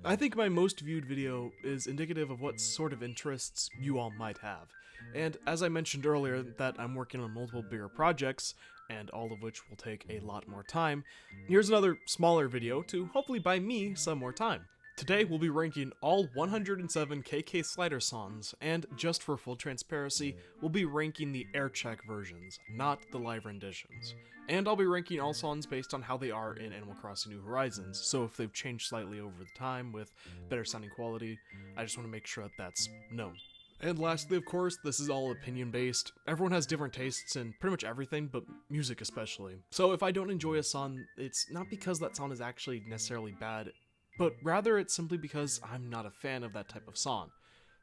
I think my most viewed video is indicative of what sort of interests you all might have. And as I mentioned earlier that I'm working on multiple bigger projects, and all of which will take a lot more time, here's another smaller video to hopefully buy me some more time. Today we'll be ranking all 107 KK Slider songs, and just for full transparency, we'll be ranking the aircheck versions, not the live renditions. And I'll be ranking all songs based on how they are in Animal Crossing New Horizons, so if they've changed slightly over the time with better sounding quality, I just want to make sure that that's known. And lastly, of course, this is all opinion based. Everyone has different tastes in pretty much everything, but music especially. So if I don't enjoy a song, it's not because that song is actually necessarily bad, but rather it's simply because I'm not a fan of that type of song.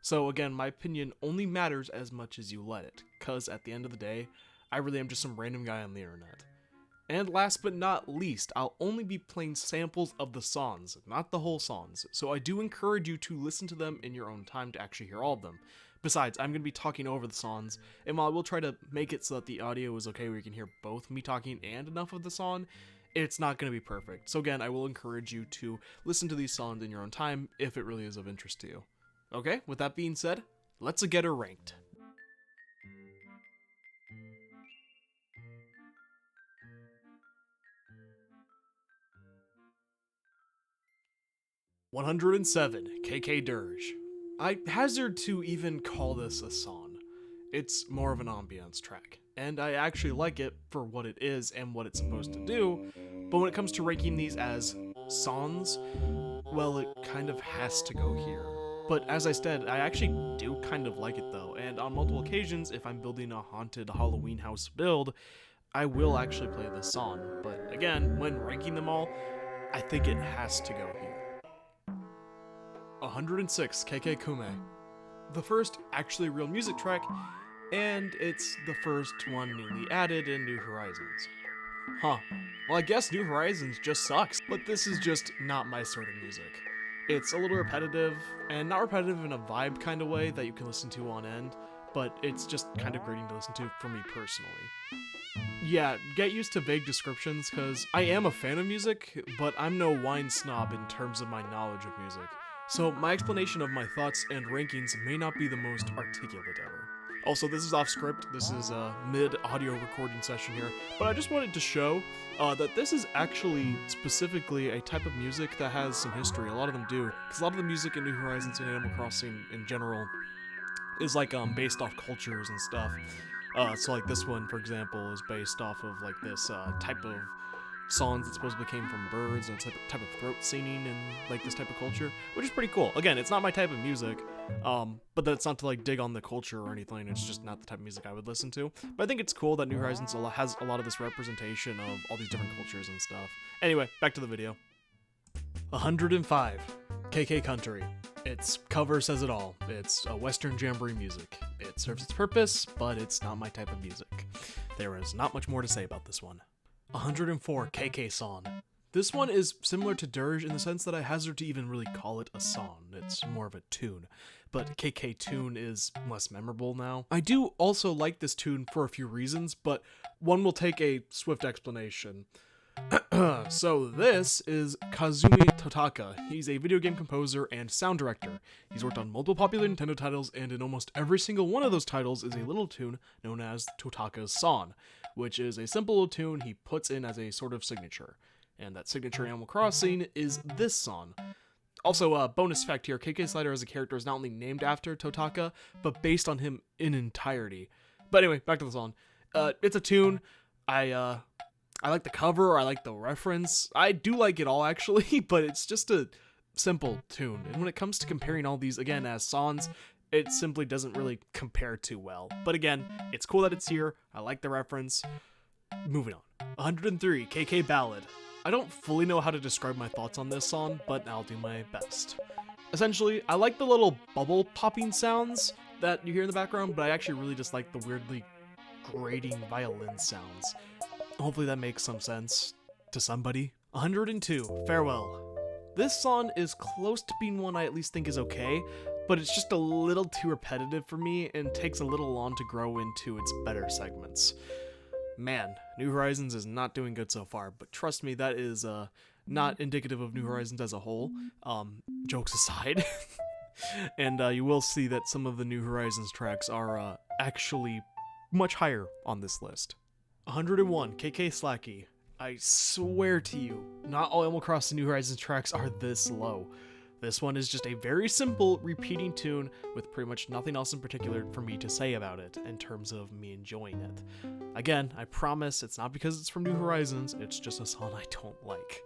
So again, my opinion only matters as much as you let it, cause at the end of the day, I really am just some random guy on the internet. And last but not least, I'll only be playing samples of the songs, not the whole songs, so I do encourage you to listen to them in your own time to actually hear all of them. Besides, I'm going to be talking over the songs, and while I will try to make it so that the audio is okay where you can hear both me talking and enough of the song, it's not going to be perfect. So again, I will encourage you to listen to these songs in your own time if it really is of interest to you. Okay, with that being said, let's get her ranked. "107 KK Dirge." I hazard to even call this a song. It's more of an ambiance track, and I actually like it for what it is and what it's supposed to do, but when it comes to ranking these as songs, well, it kind of has to go here. But as I said, I actually do kind of like it though, and on multiple occasions, if I'm building a haunted Halloween house build, I will actually play this song. But again, when ranking them all, I think it has to go here. 106 KK Kume. The first actually real music track, and it's the first one newly added in New Horizons. Huh. Well, I guess New Horizons just sucks, but this is just not my sort of music. It's a little repetitive, and not repetitive in a vibe kind of way that you can listen to on end, but it's just kind of grating to listen to for me personally. Yeah, get used to vague descriptions, because I am a fan of music, but I'm no wine snob in terms of my knowledge of music. So my explanation of my thoughts and rankings may not be the most articulate ever. Also, this is off script, this is a mid-audio recording session here, but I just wanted to show that this is actually specifically a type of music that has some history. A lot of them do, because a lot of the music in New Horizons and Animal Crossing in general is like based off cultures and stuff. So like this one, for example, is based off of like this type of songs that supposedly came from birds and type of throat singing and like this type of culture, which is pretty cool. Again, it's not my type of music, but that's not to like dig on the culture or anything. It's just not the type of music I would listen to. But I think it's cool that New Horizons has a lot of this representation of all these different cultures and stuff. Anyway, back to the video. 105 KK Country. Its cover says it all. It's a Western jamboree music. It serves its purpose, but it's not my type of music. There is not much more to say about this one. 104 KK Song. This one is similar to Dirge in the sense that I hazard to even really call it a song. It's more of a tune, but KK Tune is less memorable now. I do also like this tune for a few reasons, but one will take a swift explanation. So this is Kazumi Totaka. He's a video game composer and sound director. He's worked on multiple popular Nintendo titles, and in almost every single one of those titles is a little tune known as Totaka's Song, which is a simple little tune he puts in as a sort of signature. And that signature in Animal Crossing is this song. Also, a bonus fact here, KK Slider as a character is not only named after Totaka, but based on him in entirety. But anyway, back to the song. It's a tune. I like the cover, I like the reference. I do like it all actually, but it's just a simple tune. And when it comes to comparing all these, again, as songs, it simply doesn't really compare too well. But again, it's cool that it's here. I like the reference. Moving on. 103 KK Ballad. I don't fully know how to describe my thoughts on this song, but I'll do my best. Essentially, I like the little bubble popping sounds that you hear in the background, but I actually really just like the weirdly grating violin sounds. Hopefully that makes some sense to somebody. 102 Farewell. This song is close to being one I at least think is okay, but it's just a little too repetitive for me and takes a little long to grow into its better segments. Man, New Horizons is not doing good so far, but trust me, that is not indicative of New Horizons as a whole, jokes aside. And you will see that some of the New Horizons tracks are actually much higher on this list. 101, KK Slacky. I swear to you, not all Animal Crossing New Horizons tracks are this low. This one is just a very simple, repeating tune with pretty much nothing else in particular for me to say about it in terms of me enjoying it. Again, I promise it's not because it's from New Horizons, it's just a song I don't like.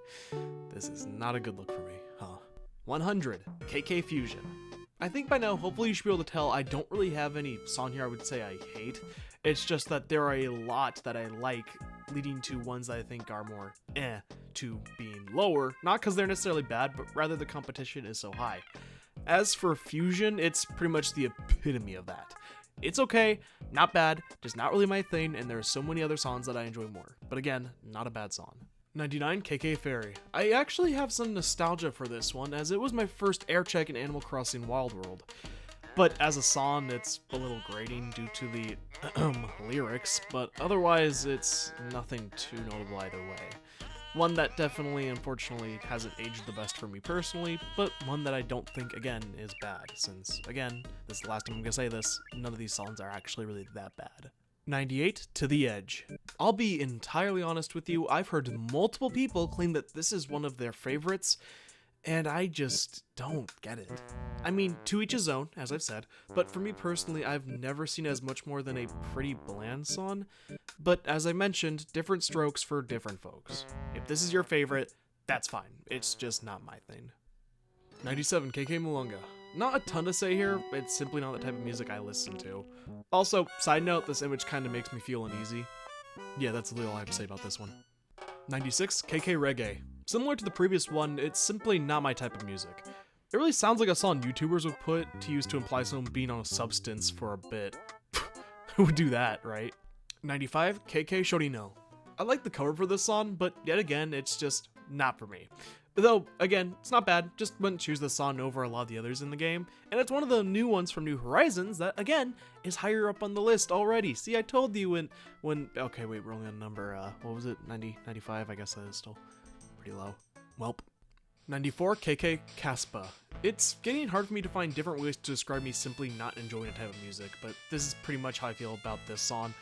This is not a good look for me, huh? 100, KK Fusion. I think by now, hopefully you should be able to tell I don't really have any song here I would say I hate. It's just that there are a lot that I like, leading to ones that I think are more to being lower, not because they're necessarily bad, but rather the competition is so high. As for Fusion, it's pretty much the epitome of that. It's okay, not bad, just not really my thing, and there are so many other songs that I enjoy more. But again, not a bad song. 99, KK Fairy. I actually have some nostalgia for this one, as it was my first air check in Animal Crossing Wild World. But as a song, it's a little grating due to the lyrics, but otherwise it's nothing too notable either way. One that definitely, unfortunately, hasn't aged the best for me personally, but one that I don't think, again, is bad, since, again, this is the last time I'm gonna say this, none of these songs are actually really that bad. 98, To the Edge. I'll be entirely honest with you, I've heard multiple people claim that this is one of their favorites, and I just don't get it. I mean, to each his own, as I've said, but for me personally, I've never seen it as much more than a pretty bland song. But as I mentioned, different strokes for different folks. If this is your favorite, that's fine. It's just not my thing. 97, KK Malunga. Not a ton to say here, it's simply not the type of music I listen to. Also, side note, this image kind of makes me feel uneasy. Yeah, that's really all I have to say about this one. 96, KK Reggae. Similar to the previous one, it's simply not my type of music. It really sounds like a song YouTubers would put to use to imply someone being on a substance for a bit. Who would do that, right? 95, KK Shorino. I like the cover for this song, but yet again, it's just not for me. Though, again, it's not bad, just wouldn't choose this song over a lot of the others in the game, and it's one of the new ones from New Horizons that, again, is higher up on the list already. See, I told you when okay, wait, we're only on number, what was it, 90, 95, I guess that is still pretty low. Welp. 94, KK Caspa. It's getting hard for me to find different ways to describe me simply not enjoying a type of music, but this is pretty much how I feel about this song.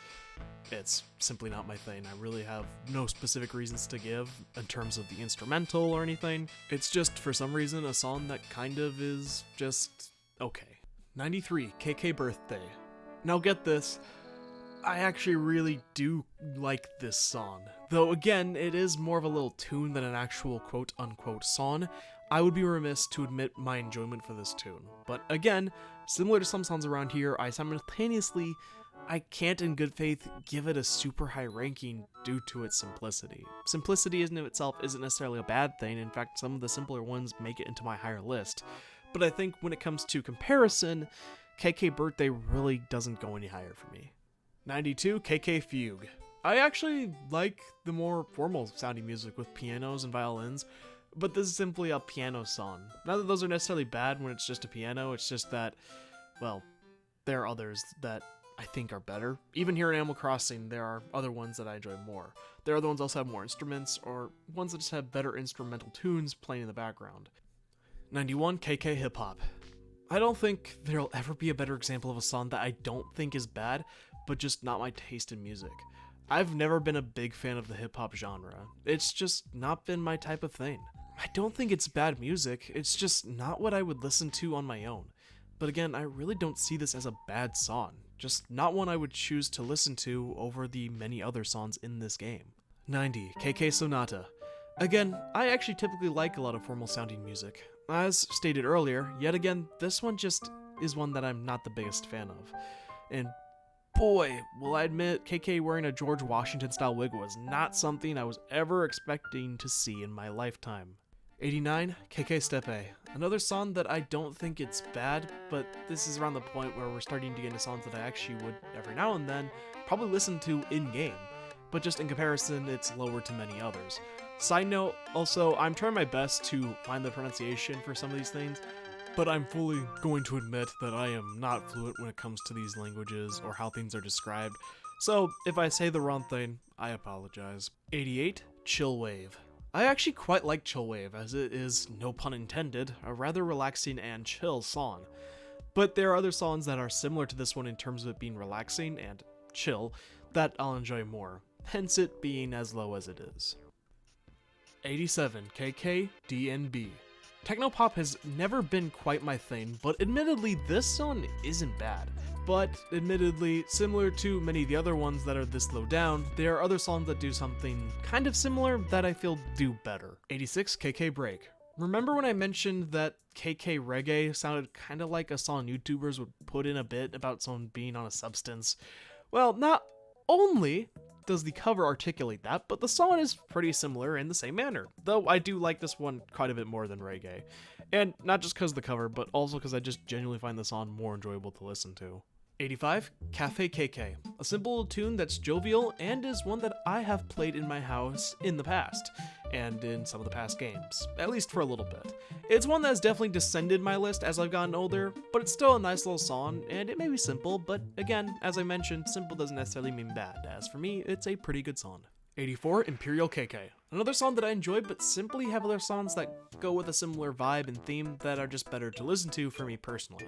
It's simply not my thing. I really have no specific reasons to give in terms of the instrumental or anything. It's just, for some reason, a song that kind of is just okay. 93, KK Birthday. Now get this, I actually really do like this song. Though again, it is more of a little tune than an actual quote-unquote song. I would be remiss to admit my enjoyment for this tune. But again, similar to some songs around here, I can't in good faith give it a super high ranking due to its simplicity. Simplicity in itself isn't necessarily a bad thing, in fact some of the simpler ones make it into my higher list. But I think when it comes to comparison, KK Birthday really doesn't go any higher for me. 92, KK Fugue. I actually like the more formal sounding music with pianos and violins, but this is simply a piano song. Not that those are necessarily bad when it's just a piano, it's just that, well, there are others that I think are better. Even here in Animal Crossing, there are other ones that I enjoy more. There are other ones that also have more instruments, or ones that just have better instrumental tunes playing in the background. 91, KK Hip Hop. I don't think there'll ever be a better example of a song that I don't think is bad, but just not my taste in music. I've never been a big fan of the hip hop genre. It's just not been my type of thing. I don't think it's bad music, it's just not what I would listen to on my own. But again, I really don't see this as a bad song, just not one I would choose to listen to over the many other songs in this game. 90, KK Sonata. Again, I actually typically like a lot of formal sounding music. As stated earlier, yet again, this one just is one that I'm not the biggest fan of. And boy, will I admit, KK wearing a George Washington style wig was not something I was ever expecting to see in my lifetime. 89, KK Steppe. Another song that I don't think it's bad, but this is around the point where we're starting to get into songs that I actually would, every now and then, probably listen to in-game. But just in comparison, it's lower to many others. Side note, also, I'm trying my best to find the pronunciation for some of these things, but I'm fully going to admit that I am not fluent when it comes to these languages or how things are described, so if I say the wrong thing, I apologize. 88, Chill Wave. I actually quite like Chillwave, as it is, no pun intended, a rather relaxing and chill song. But there are other songs that are similar to this one in terms of it being relaxing and chill that I'll enjoy more, hence it being as low as it is. 87 KK DNB. Technopop has never been quite my thing, but admittedly this song isn't bad. But admittedly, similar to many of the other ones that are this low down, there are other songs that do something kind of similar that I feel do better. 86 KK Break. Remember when I mentioned that KK Reggae sounded kind of like a song YouTubers would put in a bit about someone being on a substance? Well, not only does the cover articulate that, but the song is pretty similar in the same manner, though I do like this one quite a bit more than Reggae. And not just because of the cover, but also because I just genuinely find the song more enjoyable to listen to. 85 Cafe KK, a simple little tune that's jovial and is one that I have played in my house in the past, and in some of the past games, at least for a little bit. It's one that has definitely descended my list as I've gotten older, but it's still a nice little song, and it may be simple, but again, as I mentioned, simple doesn't necessarily mean bad, as for me, it's a pretty good song. 84 Imperial KK, another song that I enjoy, but simply have other songs that go with a similar vibe and theme that are just better to listen to for me personally.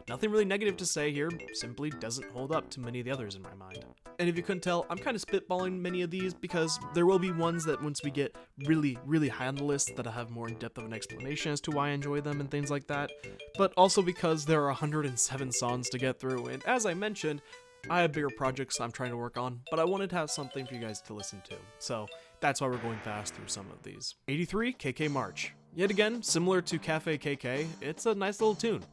Nothing really negative to say here, simply doesn't hold up to many of the others in my mind. And if you couldn't tell, I'm kind of spitballing many of these because there will be ones that once we get really high on the list that I have more in depth of an explanation as to why I enjoy them and things like that, but also because there are 107 songs to get through, and as I mentioned, I have bigger projects I'm trying to work on, but I wanted to have something for you guys to listen to, so that's why we're going fast through some of these. 83 KK March. Yet again, similar to Cafe KK, it's a nice little tune,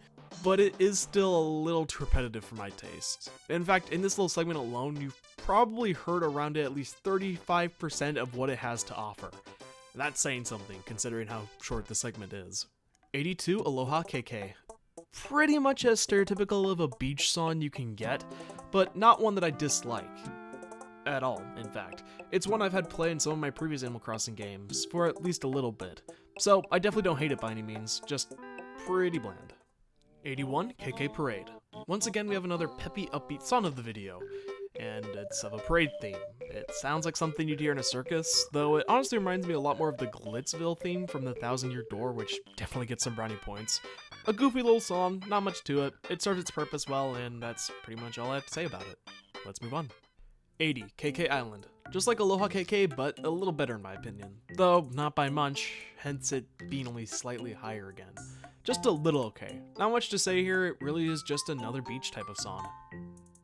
but it is still a little too repetitive for my taste. In fact, in this little segment alone, you've probably heard around it at least 35% of what it has to offer. That's saying something, considering how short the segment is. 82 Aloha KK. Pretty much as stereotypical of a beach song you can get, but not one that I dislike. At all, in fact. It's one I've had play in some of my previous Animal Crossing games, for at least a little bit. So, I definitely don't hate it by any means, just pretty bland. 81 KK Parade. Once again, we have another peppy, upbeat song of the video, and it's of a parade theme. It sounds like something you'd hear in a circus, though it honestly reminds me a lot more of the Glitzville theme from the 1,000-Year Door, which definitely gets some brownie points. A goofy little song, not much to it, it serves its purpose well, and that's pretty much all I have to say about it. Let's move on. 80 KK Island. Just like Aloha KK, but a little better in my opinion. Though, not by much, hence it being only slightly higher again. Just a little okay. Not much to say here, it really is just another beach type of song.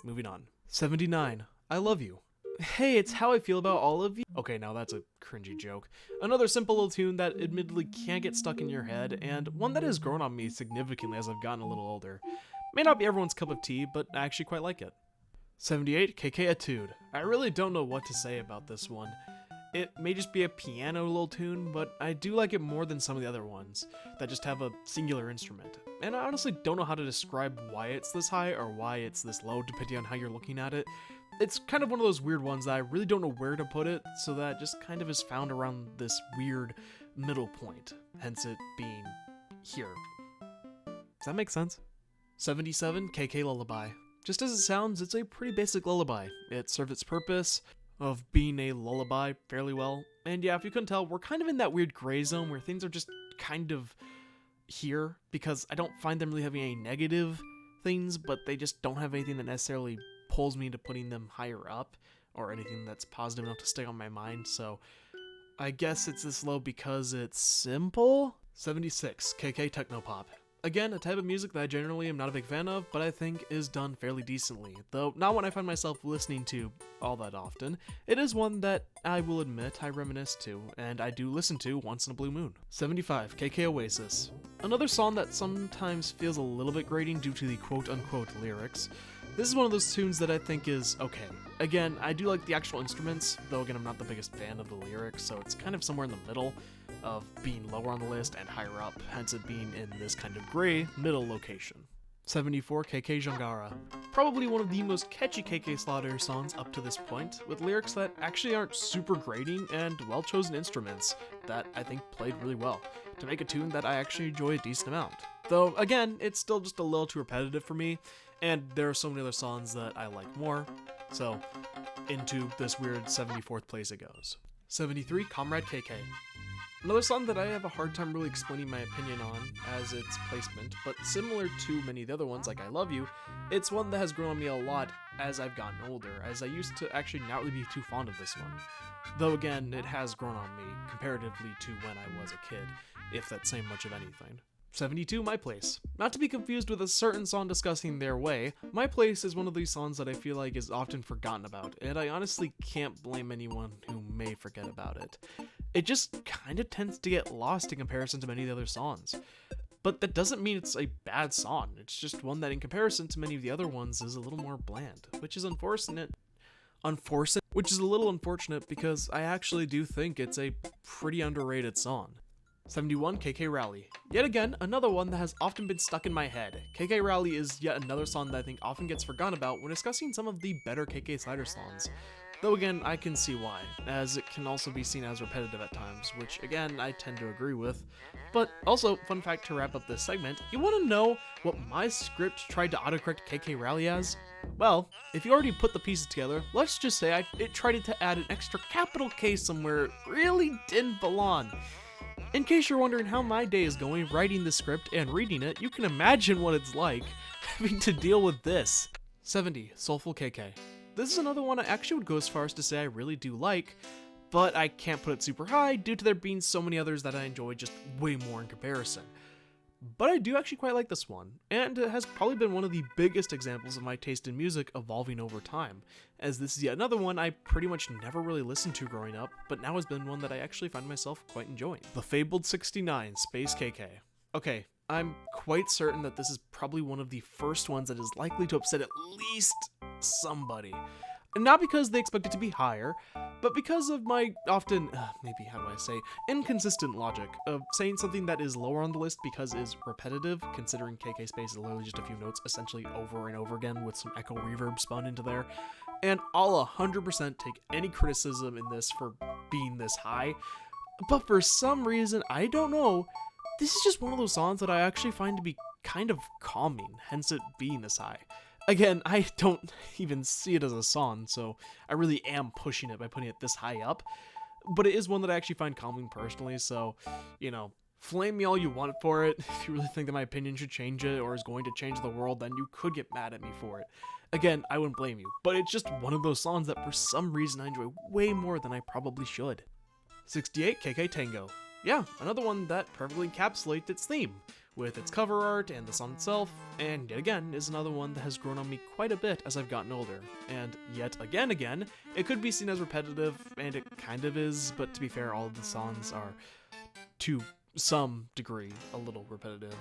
Moving on. 79 I Love You. Hey, it's how I feel about all of you. Okay, now that's a cringy joke. Another simple little tune that admittedly can't get stuck in your head, and one that has grown on me significantly as I've gotten a little older. May not be everyone's cup of tea, but I actually quite like it. 78 KK Etude. I really don't know what to say about this one. It may just be a piano little tune, but I do like it more than some of the other ones that just have a singular instrument. And I honestly don't know how to describe why it's this high or why it's this low, depending on how you're looking at it. It's kind of one of those weird ones that I really don't know where to put it, so that just kind of is found around this weird middle point, hence it being here. Does that make sense? 77 KK Lullaby. Just as it sounds, it's a pretty basic lullaby. It serves its purpose of being a lullaby fairly well. And yeah, if you couldn't tell, we're kind of in that weird gray zone where things are just kind of here, because I don't find them really having any negative things, but they just don't have anything that necessarily pulls me into putting them higher up, or anything that's positive enough to stay on my mind, so I guess it's this low because it's simple? 76 KK Technopop. Again, a type of music that I generally am not a big fan of, but I think is done fairly decently, though not one I find myself listening to all that often. It is one that I will admit I reminisce to, and I do listen to once in a blue moon. 75 KK Oasis. Another song that sometimes feels a little bit grating due to the quote-unquote lyrics. This is one of those tunes that I think is okay. Again, I do like the actual instruments, though again I'm not the biggest fan of the lyrics, so it's kind of somewhere in the middle of being lower on the list and higher up, hence it being in this kind of gray middle location. 74 KK Jangara. Probably one of the most catchy KK Slaughter songs up to this point, with lyrics that actually aren't super grating and well-chosen instruments that I think played really well, to make a tune that I actually enjoy a decent amount. Though, again, it's still just a little too repetitive for me, and there are so many other songs that I like more, so into this weird 74th place it goes. 73 Comrade KK. Another song that I have a hard time really explaining my opinion on as its placement, but similar to many of the other ones like I Love You, it's one that has grown on me a lot as I've gotten older, as I used to actually not really be too fond of this one. Though again, it has grown on me comparatively to when I was a kid, if that's saying much of anything. 72, My Place. Not to be confused with a certain song discussing Their Way, My Place is one of these songs that I feel like is often forgotten about, and I honestly can't blame anyone who may forget about it. It just kinda tends to get lost in comparison to many of the other songs. But that doesn't mean it's a bad song, it's just one that in comparison to many of the other ones is a little more bland, which is which is a little unfortunate because I actually do think it's a pretty underrated song. 71, KK Rally. Yet again, another one that has often been stuck in my head. KK Rally is yet another song that I think often gets forgotten about when discussing some of the better KK Slider songs. Though again, I can see why, as it can also be seen as repetitive at times, which again, I tend to agree with. But also, fun fact to wrap up this segment, you want to know what my script tried to autocorrect KK Rally as? Well, if you already put the pieces together, let's just say it tried to add an extra capital K somewhere it really didn't belong. In case you're wondering how my day is going writing the script and reading it, you can imagine what it's like having to deal with this. 70, Soulful KK. This is another one I actually would go as far as to say I really do like, but I can't put it super high due to there being so many others that I enjoy just way more in comparison. But I do actually quite like this one, and it has probably been one of the biggest examples of my taste in music evolving over time, as this is yet another one I pretty much never really listened to growing up, but now has been one that I actually find myself quite enjoying. The Fabled 69, Space KK. Okay, I'm quite certain that this is probably one of the first ones that is likely to upset at least somebody. Not because they expect it to be higher, but because of my often, maybe how do I say, inconsistent logic of saying something that is lower on the list because is repetitive, considering KK Space is literally just a few notes essentially over and over again with some echo reverb spun into there. And I'll 100% take any criticism in this for being this high, but for some reason, I don't know, this is just one of those songs that I actually find to be kind of calming, hence it being this high. Again, I don't even see it as a song, so I really am pushing it by putting it this high up. But it is one that I actually find calming personally, so, flame me all you want for it. If you really think that my opinion should change it or is going to change the world, then you could get mad at me for it. Again, I wouldn't blame you, but it's just one of those songs that for some reason I enjoy way more than I probably should. 68, KK Tango. Yeah, another one that perfectly encapsulates its theme, with its cover art and the song itself, and yet again is another one that has grown on me quite a bit as I've gotten older. And yet again, it could be seen as repetitive, and it kind of is, but to be fair, all of the songs are, to some degree, a little repetitive.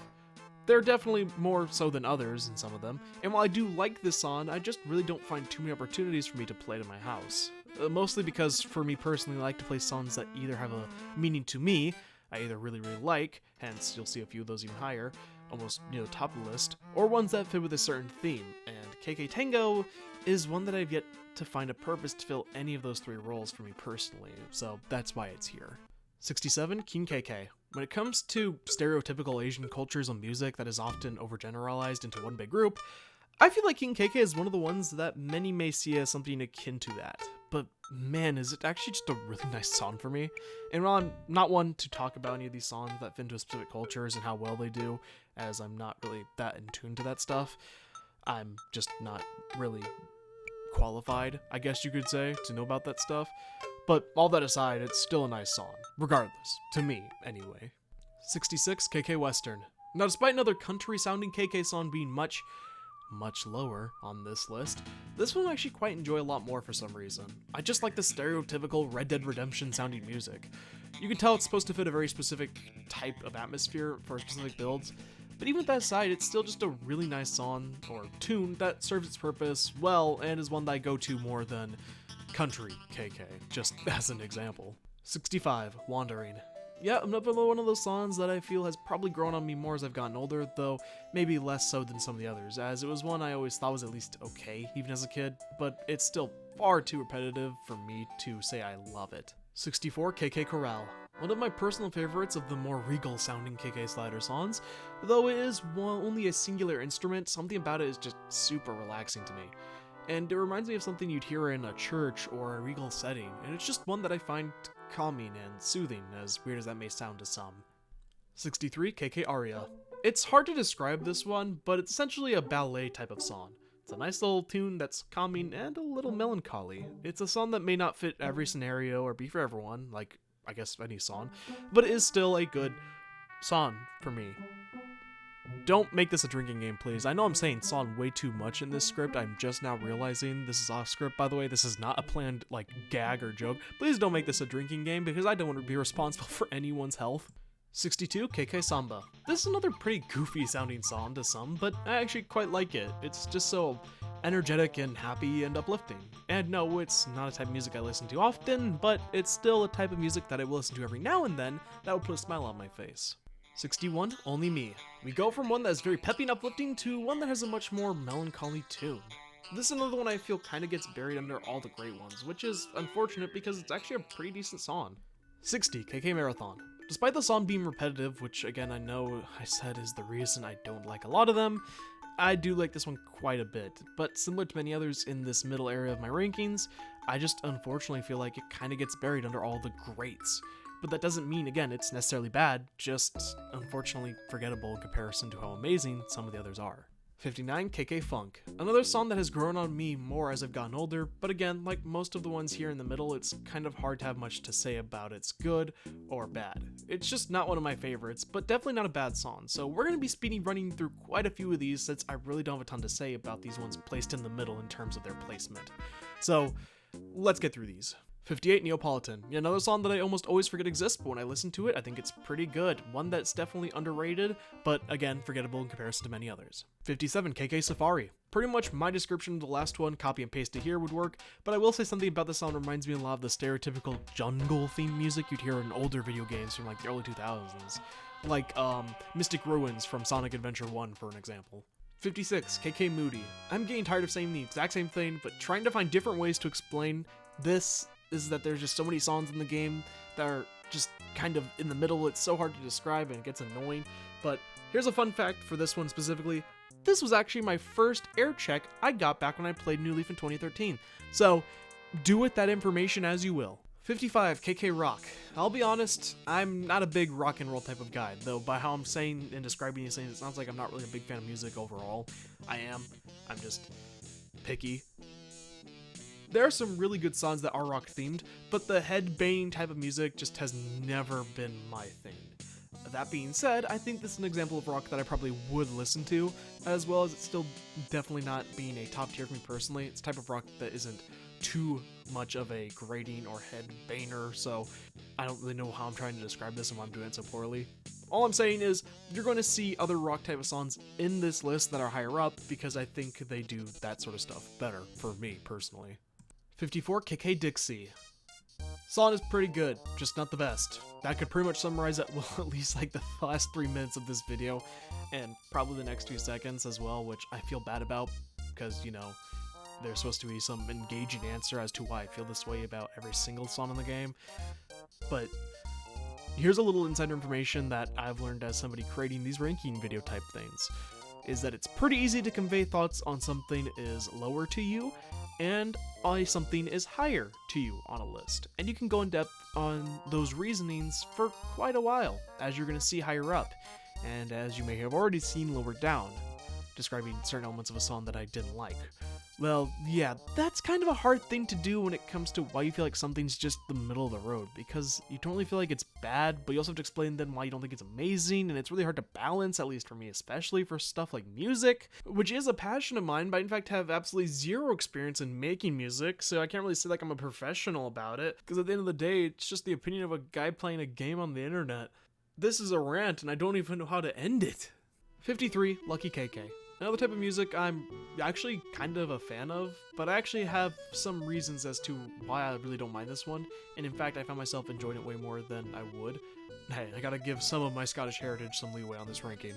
They're definitely more so than others in some of them, and while I do like this song, I just really don't find too many opportunities for me to play it in my house. Mostly because, for me personally, I like to play songs that either have a meaning to me, I either really like, hence you'll see a few of those even higher, almost near the top of the list, or ones that fit with a certain theme, and KK Tango is one that I've yet to find a purpose to fill any of those three roles for me personally, so that's why it's here. 67, King KK. When it comes to stereotypical Asian cultures and music that is often overgeneralized into one big group, I feel like King KK is one of the ones that many may see as something akin to that. But man, is it actually just a really nice song for me. And while I'm not one to talk about any of these songs that fit into specific cultures and how well they do, as I'm not really that in tune to that stuff, I'm just not really qualified, I guess you could say, to know about that stuff. But all that aside, it's still a nice song, regardless, to me, anyway. 66, KK Western. Now, despite another country-sounding KK song being much lower on this list, this one I actually quite enjoy a lot more for some reason. I just like the stereotypical Red Dead Redemption sounding music. You can tell it's supposed to fit a very specific type of atmosphere for specific builds, but even with that aside, it's still just a really nice song, or tune, that serves its purpose well and is one that I go to more than country KK, just as an example. 65, Wandering. Yeah, another one of those songs that I feel has probably grown on me more as I've gotten older, though maybe less so than some of the others, as it was one I always thought was at least okay, even as a kid, but it's still far too repetitive for me to say I love it. 64, KK Chorale. One of my personal favorites of the more regal sounding KK Slider songs, though it is only a singular instrument, something about it is just super relaxing to me. and it reminds me of something you'd hear in a church or a regal setting, and it's just one that I find calming and soothing, as weird as that may sound to some. 63, KK Aria. It's hard to describe this one, but it's essentially a ballet type of song. It's a nice little tune that's calming and a little melancholy. It's a song that may not fit every scenario or be for everyone, like I guess any song, but it is still a good song for me. Don't make this a drinking game, please. I know I'm saying song way too much in this script. I'm just now realizing this is off script, by the way. This is not a planned gag or joke. Please don't make this a drinking game because I don't want to be responsible for anyone's health. 62, KK Samba. This is another pretty goofy sounding song to some, but I actually quite like it. It's just so energetic and happy and uplifting. And no, it's not a type of music I listen to often, but it's still a type of music that I will listen to every now and then that will put a smile on my face. 61, Only Me. We go from one that is very peppy and uplifting to one that has a much more melancholy tune. This is another one I feel kind of gets buried under all the great ones, which is unfortunate because it's actually a pretty decent song. 60, KK Marathon. Despite the song being repetitive, which again I know I said is the reason I don't like a lot of them, I do like this one quite a bit, but similar to many others in this middle area of my rankings, I just unfortunately feel like it kind of gets buried under all the greats. But that doesn't mean, again, it's necessarily bad, just unfortunately forgettable in comparison to how amazing some of the others are. 59, KK Funk. Another song that has grown on me more as I've gotten older, but again, like most of the ones here in the middle, it's kind of hard to have much to say about it's good or bad. It's just not one of my favorites, but definitely not a bad song, so we're going to be speedy running through quite a few of these since I really don't have a ton to say about these ones placed in the middle in terms of their placement. So, let's get through these. 58, Neapolitan. Another song that I almost always forget exists, but when I listen to it, I think it's pretty good. One that's definitely underrated, but again, forgettable in comparison to many others. 57, KK Safari. Pretty much my description of the last one, copy and paste it here, would work, but I will say something about this song reminds me a lot of the stereotypical jungle theme music you'd hear in older video games from the early 2000s. Like, Mystic Ruins from Sonic Adventure 1, for an example. 56, KK Moody. I'm getting tired of saying the exact same thing, but trying to find different ways to explain this is that there's just so many songs in the game that are just kind of in the middle. It's so hard to describe and it gets annoying. But here's a fun fact for this one specifically. This was actually my first air check I got back when I played New Leaf in 2013. So do with that information as you will. 55, KK Rock. I'll be honest, I'm not a big rock and roll type of guy, though by how I'm saying and describing these things, it sounds like I'm not really a big fan of music overall. I am. I'm just picky. There are some really good songs that are rock themed, but the head-banging type of music just has never been my thing. That being said, I think this is an example of rock that I probably would listen to, as well as it's still definitely not being a top tier for me personally. It's a type of rock that isn't too much of a grating or head-banger, so I don't really know how I'm trying to describe this and why I'm doing it so poorly. All I'm saying is, you're going to see other rock type of songs in this list that are higher up, because I think they do that sort of stuff better, for me personally. 54, KK Dixie. Song is pretty good, just not the best. That could pretty much summarize it, well, at least the last 3 minutes of this video, and probably the next 2 seconds as well, which I feel bad about, because, there's supposed to be some engaging answer as to why I feel this way about every single song in the game. But here's a little insider information that I've learned as somebody creating these ranking video type things, is that it's pretty easy to convey thoughts on something is lower to you, and something is higher to you on a list. And you can go in depth on those reasonings for quite a while, as you're going to see higher up, and as you may have already seen lower down, describing certain elements of a song that I didn't like. Well, yeah, that's kind of a hard thing to do when it comes to why you feel like something's just the middle of the road, because you don't really feel like it's bad, but you also have to explain then why you don't think it's amazing, and it's really hard to balance, at least for me, especially for stuff like music, which is a passion of mine, but I in fact have absolutely zero experience in making music, so I can't really say like I'm a professional about it, because at the end of the day, it's just the opinion of a guy playing a game on the internet. This is a rant, and I don't even know how to end it. 53, Lucky KK. Another type of music I'm actually kind of a fan of, but I actually have some reasons as to why I really don't mind this one, and in fact I found myself enjoying it way more than I would. Hey, I gotta give some of my Scottish heritage some leeway on this ranking.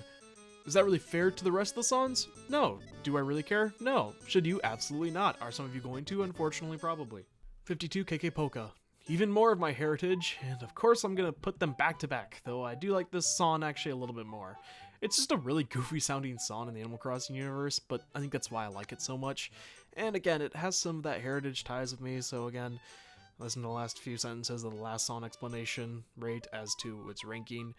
Is that really fair to the rest of the songs? No. Do I really care? No. Should you? Absolutely not. Are some of you going to? Unfortunately, probably. 52, KK Polka. Even more of my heritage, and of course I'm gonna put them back to back, though I do like this song actually a little bit more. It's just a really goofy sounding song in the Animal Crossing universe, but I think that's why I like it so much. And again, it has some of that heritage ties with me, so again, listen to the last few sentences of the last song explanation rate as to its ranking,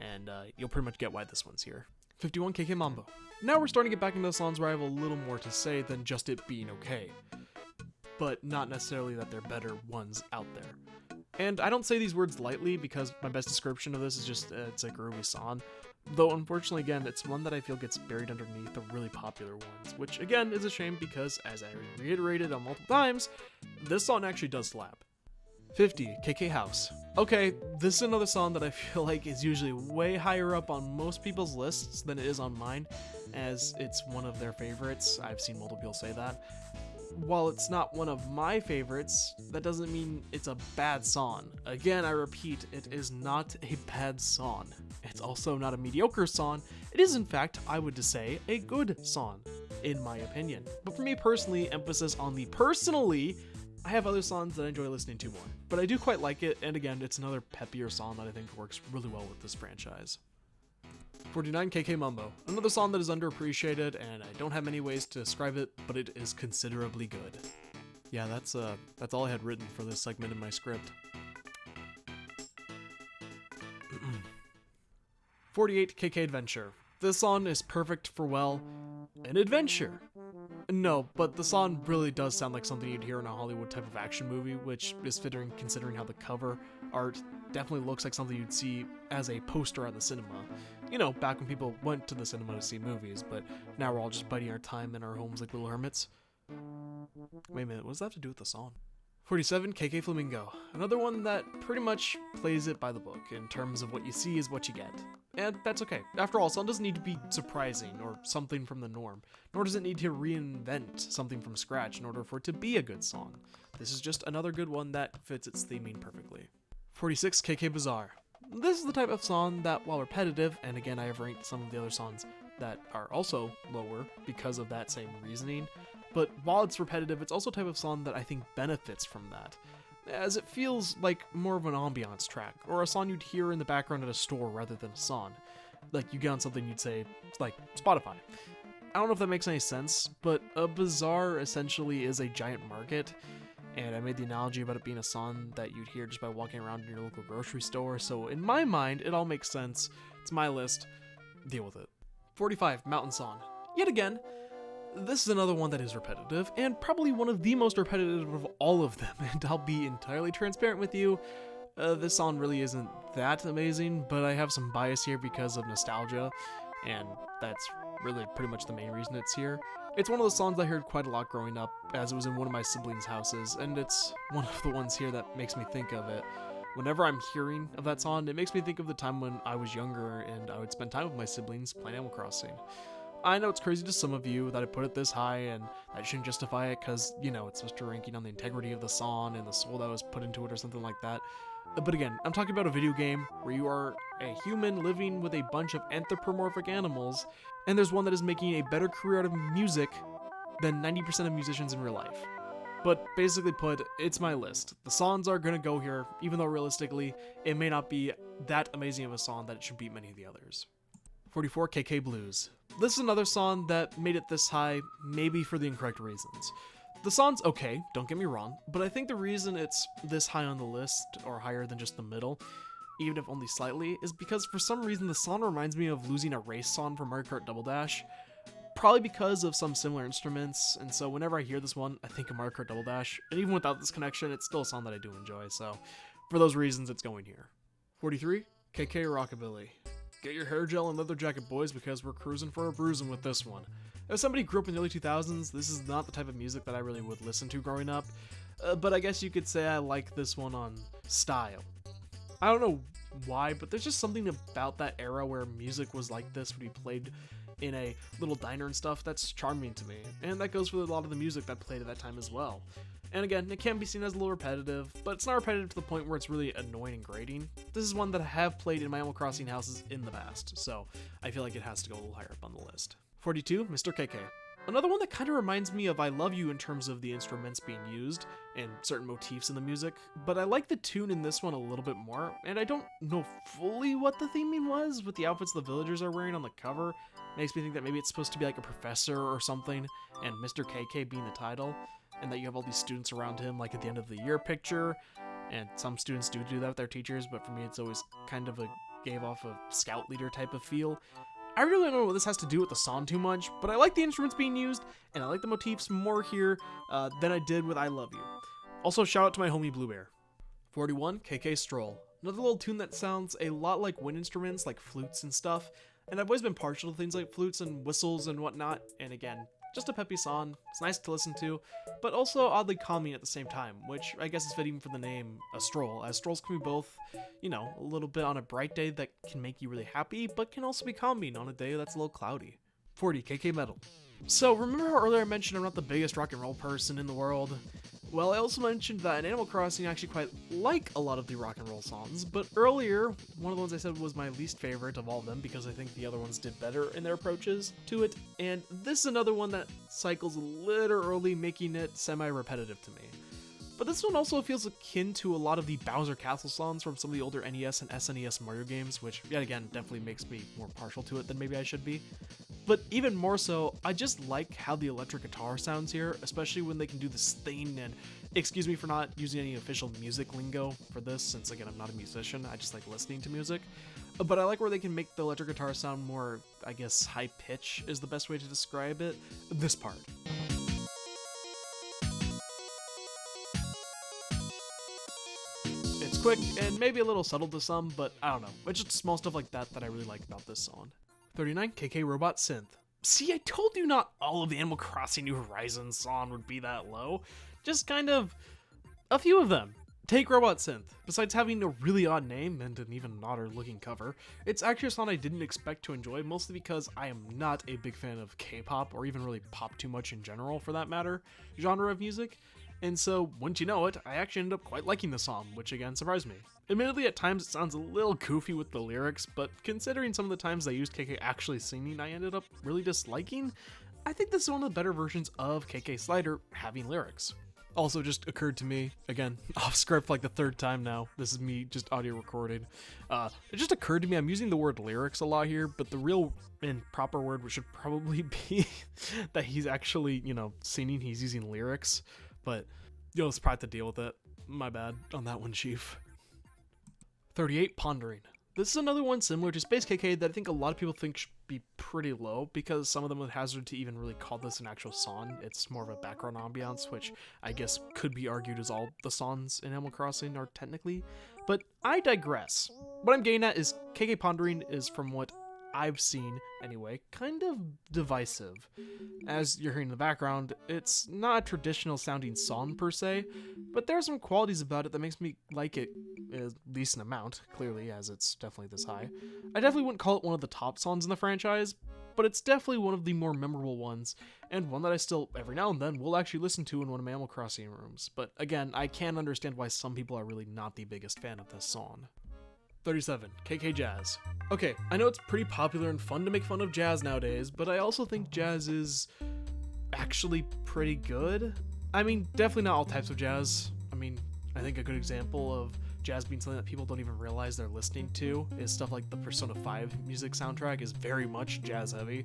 and you'll pretty much get why this one's here. 51 KK Mambo. Now we're starting to get back into the songs where I have a little more to say than just it being okay, but not necessarily that they're better ones out there. And I don't say these words lightly because my best description of this is just it's a groovy song, though unfortunately again it's one that I feel gets buried underneath the really popular ones, which again is a shame because, as I reiterated on multiple times, this song actually does slap. 50 KK House. Okay, this is another song that I feel like is usually way higher up on most people's lists than it is on mine, as it's one of their favorites. I've seen multiple people say that. While it's not one of my favorites, that doesn't mean it's a bad song. Again, I repeat, it is not a bad song. It's also not a mediocre song. It is, in fact, I would say, a good song, in my opinion. But for me personally, emphasis on the personally, I have other songs that I enjoy listening to more, but I do quite like it, and again, it's another peppier song that I think works really well with this franchise. 49 KK Mambo, another song that is underappreciated, and I don't have many ways to describe it, but it is considerably good. Yeah, that's all I had written for this segment in my script. 48 KK Adventure. This song is perfect for, well, an adventure. No, but the song really does sound like something you'd hear in a Hollywood type of action movie, which is fitting considering how the cover art definitely looks like something you'd see as a poster at the cinema. You know, back when people went to the cinema to see movies, but now we're all just biding our time in our homes like little hermits. Wait a minute, what does that have to do with the song? 47 KK Flamingo, another one that pretty much plays it by the book in terms of what you see is what you get. And that's okay. After all, a song doesn't need to be surprising or something from the norm, nor does it need to reinvent something from scratch in order for it to be a good song. This is just another good one that fits its theming perfectly. 46 KK Bazaar. This is the type of song that, while repetitive, and again I have ranked some of the other songs that are also lower because of that same reasoning, but while it's repetitive, it's also a type of song that I think benefits from that, as it feels like more of an ambiance track, or a song you'd hear in the background at a store rather than a song. Like you get on something you'd say, like Spotify. I don't know if that makes any sense, but a bazaar essentially is a giant market, and I made the analogy about it being a song that you'd hear just by walking around in your local grocery store, so in my mind, it all makes sense. It's my list. Deal with it. 45 Mountain Song. Yet again, this is another one that is repetitive, and probably one of the most repetitive of all of them, and I'll be entirely transparent with you, this song really isn't that amazing, but I have some bias here because of nostalgia, and that's really pretty much the main reason it's here. It's one of the songs I heard quite a lot growing up, as it was in one of my siblings' houses, and it's one of the ones here that makes me think of it. Whenever I'm hearing of that song, it makes me think of the time when I was younger and I would spend time with my siblings playing Animal Crossing. I know it's crazy to some of you that I put it this high, and that shouldn't justify it because, you know, it's supposed to ranking on the integrity of the song and the soul that was put into it or something like that. But again, I'm talking about a video game where you are a human living with a bunch of anthropomorphic animals, and there's one that is making a better career out of music than 90% of musicians in real life. But basically put, it's my list. The songs are gonna go here, even though realistically, it may not be that amazing of a song that it should beat many of the others. 44 KK Blues. This is another song that made it this high, maybe for the incorrect reasons. The song's okay, don't get me wrong, but I think the reason it's this high on the list, or higher than just the middle, even if only slightly, is because for some reason the song reminds me of Losing a Race song from Mario Kart Double Dash. Probably because of some similar instruments, and so whenever I hear this one, I think of Mario Kart Double Dash, and even without this connection, it's still a song that I do enjoy, so for those reasons, it's going here. 43, KK Rockabilly. Get your hair gel and leather jacket, boys, because we're cruising for a bruising with this one. As somebody who grew up in the early 2000s, this is not the type of music that I really would listen to growing up, but I guess you could say I like this one on style. I don't know why, but there's just something about that era where music was like this would be played in a little diner and stuff that's charming to me, and that goes for a lot of the music that played at that time as well. And again, it can be seen as a little repetitive, but it's not repetitive to the point where it's really annoying and grating. This is one that I have played in my Animal Crossing houses in the past, so I feel like it has to go a little higher up on the list. 42, Mr. KK. Another one that kind of reminds me of I Love You in terms of the instruments being used and certain motifs in the music, but I like the tune in this one a little bit more, and I don't know fully what the theming was with the outfits the villagers are wearing on the cover. Makes me think that maybe it's supposed to be like a professor or something, and Mr. KK being the title, and that you have all these students around him like at the end of the year picture, and some students do that with their teachers, but for me it's always kind of gave off a scout leader type of feel. I really don't know what this has to do with the song too much, but I like the instruments being used, and I like the motifs more here than I did with I Love You. Also, shout out to my homie Blue Bear. 41, KK Stroll. Another little tune that sounds a lot like wind instruments, like flutes and stuff, and I've always been partial to things like flutes and whistles and whatnot, and again, just a peppy song. It's nice to listen to, but also oddly calming at the same time, which I guess is fitting for the name a stroll, as strolls can be both, a little bit on a bright day that can make you really happy, but can also be calming on a day that's a little cloudy. 40, KK Metal. So remember how earlier I mentioned I'm not the biggest rock and roll person in the world? Well, I also mentioned that in Animal Crossing I actually quite like a lot of the rock and roll songs, but earlier, one of the ones I said was my least favorite of all of them because I think the other ones did better in their approaches to it, and this is another one that cycles literally making it semi-repetitive to me. But this one also feels akin to a lot of the Bowser Castle songs from some of the older NES and SNES Mario games, which, yet again, definitely makes me more partial to it than maybe I should be. But even more so, I just like how the electric guitar sounds here, especially when they can do this thing, and excuse me for not using any official music lingo for this, since again, I'm not a musician, I just like listening to music. But I like where they can make the electric guitar sound more, I guess, high pitch is the best way to describe it. This part. It's quick and maybe a little subtle to some, but I don't know. It's just small stuff like that that I really like about this song. 39, KK Robot Synth. See, I told you not all of the Animal Crossing New Horizons song would be that low. Just kind of a few of them. Take Robot Synth. Besides having a really odd name and an even odder looking cover, it's actually a song I didn't expect to enjoy, mostly because I am not a big fan of K-pop, or even really pop too much in general for that matter, genre of music. And so, wouldn't you know it, I actually ended up quite liking the song, which again surprised me. Admittedly, at times it sounds a little goofy with the lyrics, but considering some of the times I used KK actually singing I ended up really disliking, I think this is one of the better versions of KK Slider having lyrics. Also just occurred to me, again, off script like the third time now, this is me just audio recorded, it just occurred to me I'm using the word lyrics a lot here, but the real and proper word should probably be that he's actually, singing, he's using lyrics. But you'll just probably have to deal with it. My bad on that one, Chief. 38, Pondering. This is another one similar to Space KK that I think a lot of people think should be pretty low, because some of them would hazard to even really call this an actual song. It's more of a background ambiance, which I guess could be argued as all the songs in Animal Crossing are technically. But I digress. What I'm getting at is KK Pondering is, from what I've seen anyway, kind of divisive. As you're hearing in the background, it's not a traditional sounding song per se, but there are some qualities about it that makes me like it a decent amount, clearly, as it's definitely this high. I definitely wouldn't call it one of the top songs in the franchise, but it's definitely one of the more memorable ones, and one that I still, every now and then, will actually listen to in one of my Animal Crossing rooms. But again, I can understand why some people are really not the biggest fan of this song. 37, KK Jazz. Okay, I know it's pretty popular and fun to make fun of jazz nowadays, but I also think jazz is actually pretty good. I mean, definitely not all types of jazz. I mean, I think a good example of jazz being something that people don't even realize they're listening to is stuff like the Persona 5 music soundtrack is very much jazz heavy,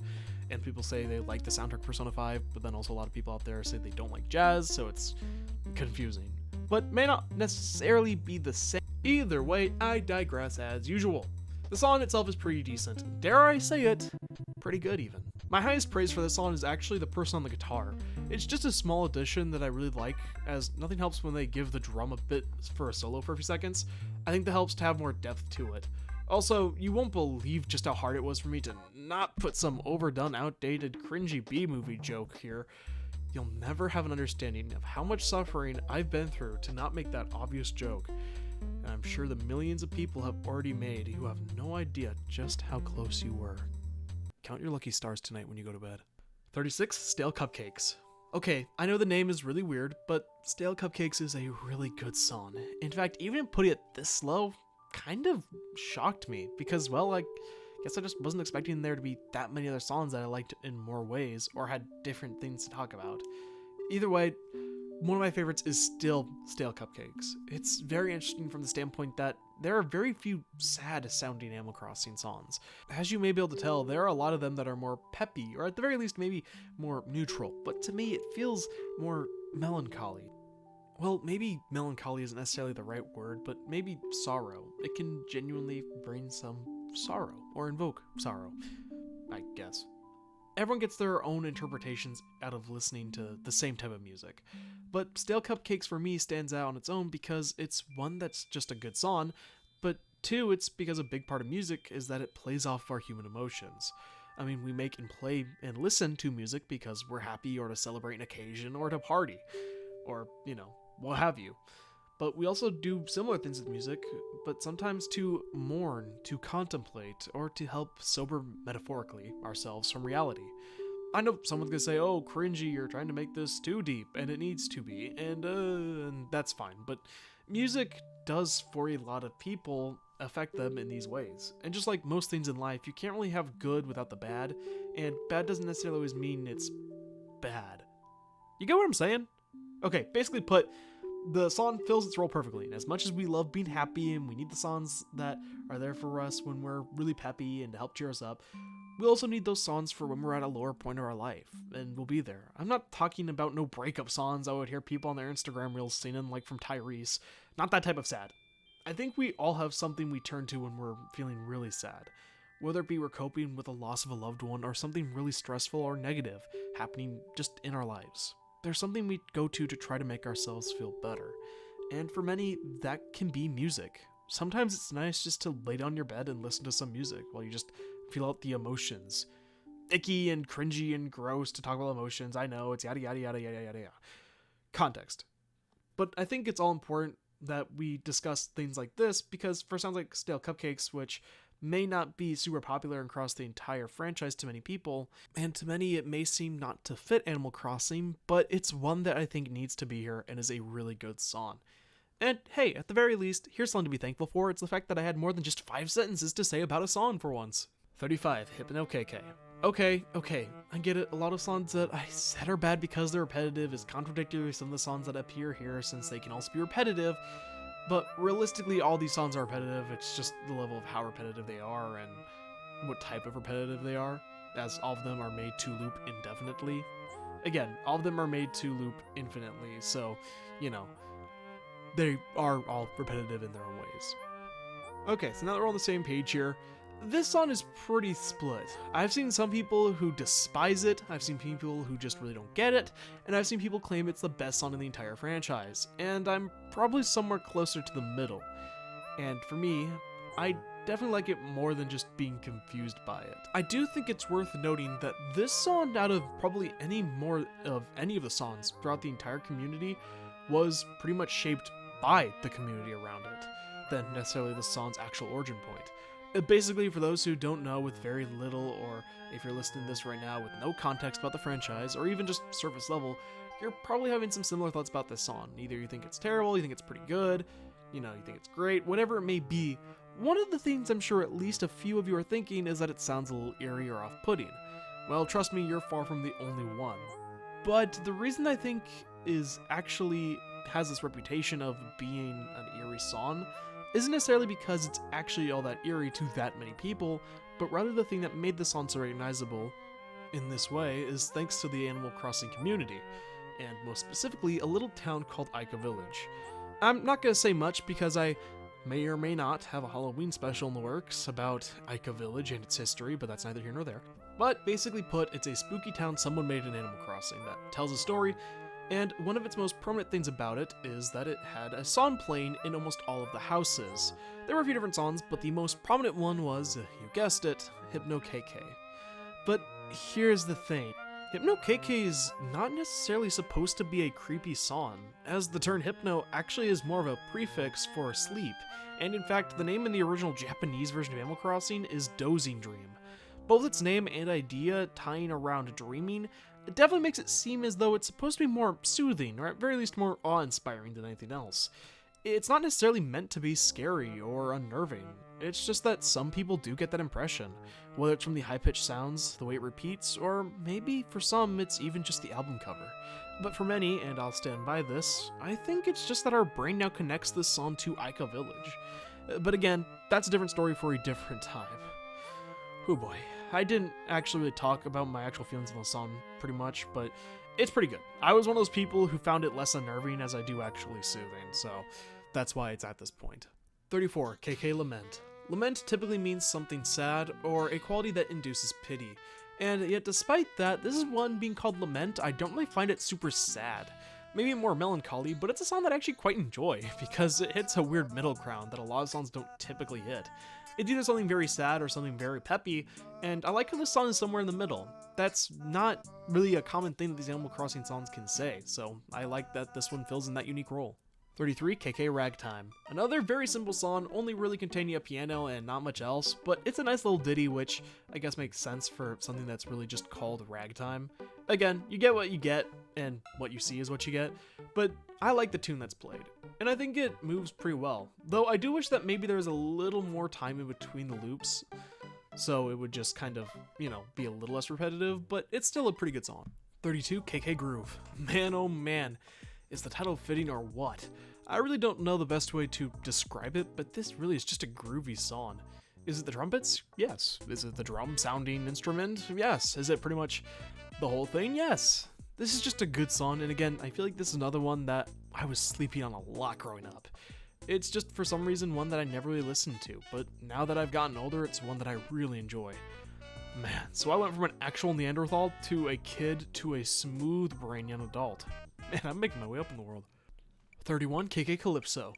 and people say they like the soundtrack Persona 5, but then also a lot of people out there say they don't like jazz, so it's confusing. But may not necessarily be the same. Either way, I digress as usual. The song itself is pretty decent. Dare I say it, pretty good even. My highest praise for this song is actually the person on the guitar. It's just a small addition that I really like, as nothing helps when they give the drum a bit for a solo for a few seconds. I think that helps to have more depth to it. Also, you won't believe just how hard it was for me to not put some overdone, outdated, cringy B-movie joke here. You'll never have an understanding of how much suffering I've been through to not make that obvious joke. And I'm sure the millions of people have already made who have no idea just how close you were. Count your lucky stars tonight when you go to bed. 36, Stale Cupcakes. Okay, I know the name is really weird, but Stale Cupcakes is a really good song. In fact, even putting it this low kind of shocked me, because, well, like, guess I just wasn't expecting there to be that many other songs that I liked in more ways or had different things to talk about. Either way, one of my favorites is still Stale Cupcakes. It's very interesting from the standpoint that there are very few sad sounding Animal Crossing songs. As you may be able to tell, there are a lot of them that are more peppy, or at the very least maybe more neutral, but to me it feels more melancholy. Well, maybe melancholy isn't necessarily the right word, but maybe sorrow. It can genuinely bring some sorrow, or invoke sorrow, I guess. Everyone gets their own interpretations out of listening to the same type of music, but Stale Cupcakes for me stands out on its own because it's one that's just a good song, but two, it's because a big part of music is that it plays off our human emotions. I mean, we make and play and listen to music because we're happy or to celebrate an occasion or to party, or, what have you. But we also do similar things with music, but sometimes to mourn, to contemplate, or to help sober, metaphorically, ourselves from reality. I know someone's gonna say, oh, cringy, you're trying to make this too deep, and it needs to be, and that's fine, but music does, for a lot of people, affect them in these ways. And just like most things in life, you can't really have good without the bad, and bad doesn't necessarily always mean it's bad. You get what I'm saying? Okay, basically put, the song fills its role perfectly, and as much as we love being happy and we need the songs that are there for us when we're really peppy and to help cheer us up, we also need those songs for when we're at a lower point of our life, and we'll be there. I'm not talking about no breakup songs I would hear people on their Instagram reels singing like from Tyrese. Not that type of sad. I think we all have something we turn to when we're feeling really sad. Whether it be we're coping with the loss of a loved one or something really stressful or negative happening just in our lives. There's something we go to try to make ourselves feel better. And for many, that can be music. Sometimes it's nice just to lay down your bed and listen to some music while you just feel out the emotions. Icky and cringy and gross to talk about emotions. I know, it's yada yada yada yada yada yada. Context. But I think it's all important that we discuss things like this because for sounds like Stale Cupcakes, which may not be super popular across the entire franchise to many people, and to many it may seem not to fit Animal Crossing, but it's one that I think needs to be here and is a really good song. And hey, at the very least, here's something to be thankful for. It's the fact that I had more than just 5 sentences to say about a song for once. 35, Hypno KK. Okay, I get it. A lot of songs that I said are bad because they're repetitive is contradictory with some of the songs that appear here since they can also be repetitive. But realistically, all these songs are repetitive. It's just the level of how repetitive they are and what type of repetitive they are, as all of them are made to loop indefinitely. Again, all of them are made to loop infinitely, so, they are all repetitive in their own ways. Okay, so now that we're on the same page here, this song is pretty split. I've seen some people who despise it, I've seen people who just really don't get it, and I've seen people claim it's the best song in the entire franchise, and I'm probably somewhere closer to the middle. And for me, I definitely like it more than just being confused by it. I do think it's worth noting that this song, out of probably any of the songs throughout the entire community, was pretty much shaped by the community around it, than necessarily the song's actual origin point. Basically, for those who don't know with very little, or if you're listening to this right now with no context about the franchise, or even just surface level, you're probably having some similar thoughts about this song. Either you think it's terrible, you think it's pretty good, you think it's great, whatever it may be. One of the things I'm sure at least a few of you are thinking is that it sounds a little eerie or off-putting. Well, trust me, you're far from the only one. But the reason I think is actually has this reputation of being an eerie song isn't necessarily because it's actually all that eerie to that many people, but rather the thing that made the song so recognizable in this way is thanks to the Animal Crossing community, and most specifically a little town called Ica Village. I'm not going to say much because I may or may not have a Halloween special in the works about Ica Village and its history, but that's neither here nor there. But basically put, it's a spooky town someone made in Animal Crossing that tells a story, and one of its most prominent things about it is that it had a song playing in almost all of the houses. There were a few different songs, but the most prominent one was, you guessed it, Hypno KK. But here's the thing. Hypno KK is not necessarily supposed to be a creepy song, as the term hypno actually is more of a prefix for sleep, and in fact the name in the original Japanese version of Animal Crossing is Dozing Dream. Both its name and idea tying around dreaming, it definitely makes it seem as though it's supposed to be more soothing, or at very least more awe-inspiring than anything else. It's not necessarily meant to be scary or unnerving. It's just that some people do get that impression, whether it's from the high-pitched sounds, the way it repeats, or maybe for some it's even just the album cover. But for many, and I'll stand by this, I think it's just that our brain now connects this song to Ica Village. But again, that's a different story for a different time. Oh boy, I didn't actually really talk about my actual feelings on the song pretty much, but it's pretty good. I was one of those people who found it less unnerving as I do actually soothing, so that's why it's at this point. 34. KK Lament. Lament typically means something sad, or a quality that induces pity. And yet despite that, this is one being called Lament, I don't really find it super sad. Maybe more melancholy, but it's a song that I actually quite enjoy, because it hits a weird middle ground that a lot of songs don't typically hit. It's either something very sad or something very peppy, and I like how this song is somewhere in the middle. That's not really a common thing that these Animal Crossing songs can say, so I like that this one fills in that unique role. 33. KK Ragtime. Another very simple song, only really containing a piano and not much else, but it's a nice little ditty, which I guess makes sense for something that's really just called ragtime. Again, you get what you get, and what you see is what you get, but I like the tune that's played, and I think it moves pretty well, though I do wish that maybe there was a little more time in between the loops, so it would just kind of, be a little less repetitive, but it's still a pretty good song. 32. KK Groove. Man, oh man. Is the title fitting or what? I really don't know the best way to describe it, but this really is just a groovy song. Is it the trumpets? Yes. Is it the drum sounding instrument? Yes. Is it pretty much the whole thing? Yes. This is just a good song, and again, I feel like this is another one that I was sleeping on a lot growing up. It's just for some reason one that I never really listened to, but now that I've gotten older, it's one that I really enjoy. Man, so I went from an actual Neanderthal to a kid to a smooth brain young adult. Man, I'm making my way up in the world. 31. KK Calypso.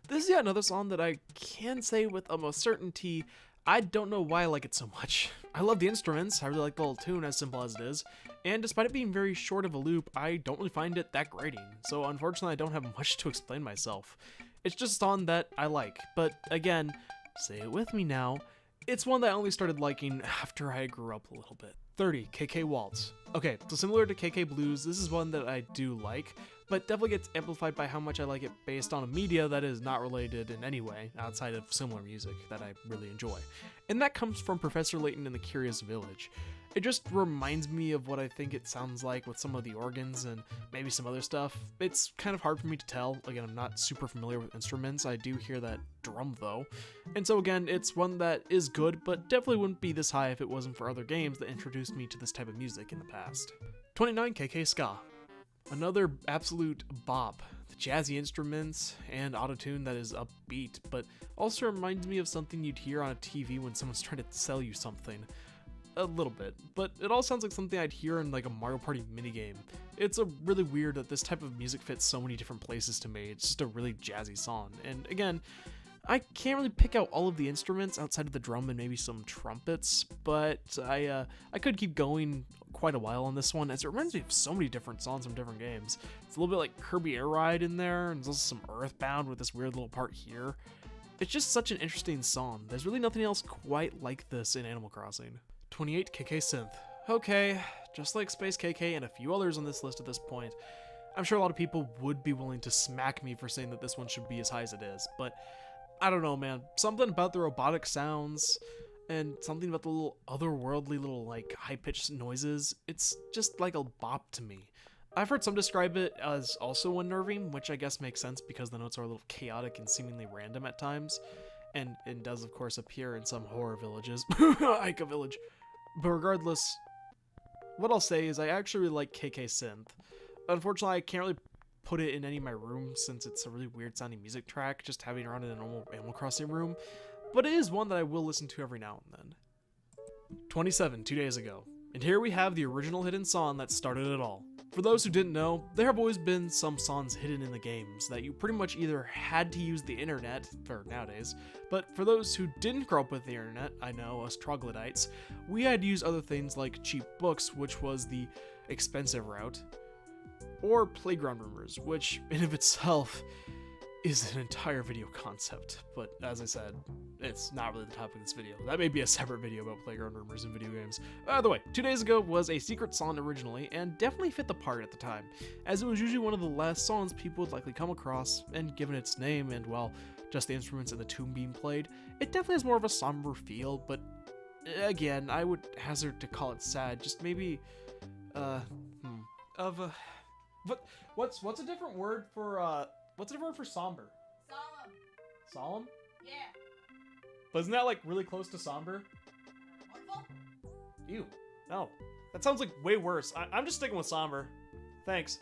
This is yet another song that I can say with almost certainty I don't know why I like it so much. I love the instruments, I really like the little tune as simple as it is, and despite it being very short of a loop, I don't really find it that grating, so unfortunately I don't have much to explain myself. It's just a song that I like, but again, say it with me now, it's one that I only started liking after I grew up a little bit. 30. KK Waltz. Okay, so similar to KK Blues, this is one that I do like, but definitely gets amplified by how much I like it based on a media that is not related in any way outside of similar music that I really enjoy. And that comes from Professor Layton in the Curious Village. It just reminds me of what I think it sounds like with some of the organs and maybe some other stuff. It's kind of hard for me to tell. Again, I'm not super familiar with instruments. I do hear that drum though. And so again, it's one that is good, but definitely wouldn't be this high if it wasn't for other games that introduced me to this type of music in the past. 29. KK Ska. Another absolute bop. The jazzy instruments and autotune that is upbeat, but also reminds me of something you'd hear on a TV when someone's trying to sell you something. A little bit, but it all sounds like something I'd hear in like a Mario Party minigame. It's a really weird that this type of music fits so many different places to me. It's just a really jazzy song. And again, I can't really pick out all of the instruments outside of the drum and maybe some trumpets, but I could keep going quite a while on this one, as it reminds me of so many different songs from different games. It's a little bit like Kirby Air Ride in there, and there's also some Earthbound with this weird little part here. It's just such an interesting song. There's really nothing else quite like this in Animal Crossing. 28. KK Synth. Okay, just like Space KK and a few others on this list at this point, I'm sure a lot of people would be willing to smack me for saying that this one should be as high as it is, but I don't know, man. Something about the robotic sounds and something about the little otherworldly little like high-pitched noises, it's just like a bop to me. I've heard some describe it as also unnerving, which I guess makes sense because the notes are a little chaotic and seemingly random at times, and it does of course appear in some horror villages. Ica Village. But regardless, what I'll say is I actually really like KK Synth. Unfortunately, I can't really put it in any of my rooms since it's a really weird sounding music track, just having it around in a normal Animal Crossing room, but it is one that I will listen to every now and then. 27, 2 days ago. And here we have the original hidden song that started it all. For those who didn't know, there have always been some songs hidden in the games that you pretty much either had to use the internet, for nowadays, but for those who didn't grow up with the internet, I know, us troglodytes, we had to use other things like cheap books, which was the expensive route, or playground rumors, which in of itself is an entire video concept, but as I said, it's not really the topic of this video. That may be a separate video about playground rumors in video games. By the way, 2 days ago was a secret song originally, and definitely fit the part at the time, as it was usually one of the last songs people would likely come across, and given its name and, well, just the instruments and the tune being played, it definitely has more of a somber feel, but again, I would hazard to call it sad, just maybe, but what's a different word for, what's a different word for somber? Solemn. Solemn? Yeah. But isn't that like really close to somber? Mournful? Ew. No. That sounds like way worse. I'm just sticking with somber. Thanks.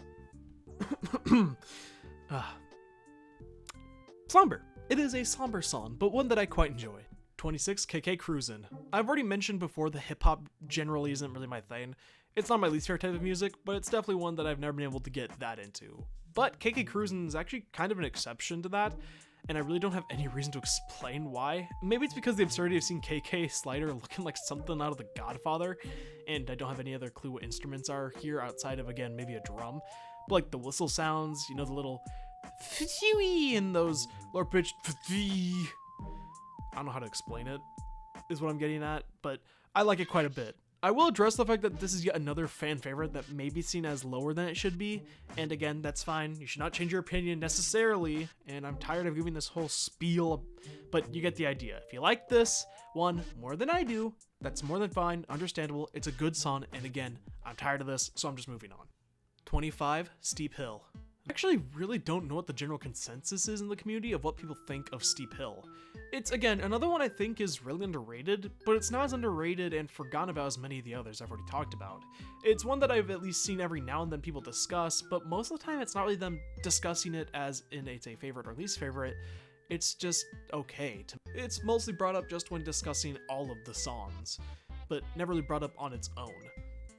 Somber. It is a somber song, but one that I quite enjoy. 26, KK Cruisin'. I've already mentioned before the hip-hop generally isn't really my thing. It's not my least favorite type of music, but it's definitely one that I've never been able to get that into. But KK Cruisin' is actually kind of an exception to that, and I really don't have any reason to explain why. Maybe it's because the absurdity of seeing KK Slider looking like something out of The Godfather, and I don't have any other clue what instruments are here outside of, again, maybe a drum. But like the whistle sounds, you know, the little and those lower pitched I don't know how to explain it, is what I'm getting at, but I like it quite a bit. I will address the fact that this is yet another fan favorite that may be seen as lower than it should be, and again, that's fine. You should not change your opinion necessarily, and I'm tired of giving this whole spiel, but you get the idea. If you like this one more than I do, that's more than fine, understandable, it's a good song, and again, I'm tired of this, so I'm just moving on. 25, Steep Hill. I actually really don't know what the general consensus is in the community of what people think of Steep Hill. It's, again, another one I think is really underrated, but it's not as underrated and forgotten about as many of the others I've already talked about. It's one that I've at least seen every now and then people discuss, but most of the time it's not really them discussing it as in it's a favorite or least favorite, it's just okay. It's mostly brought up just when discussing all of the songs, but never really brought up on its own.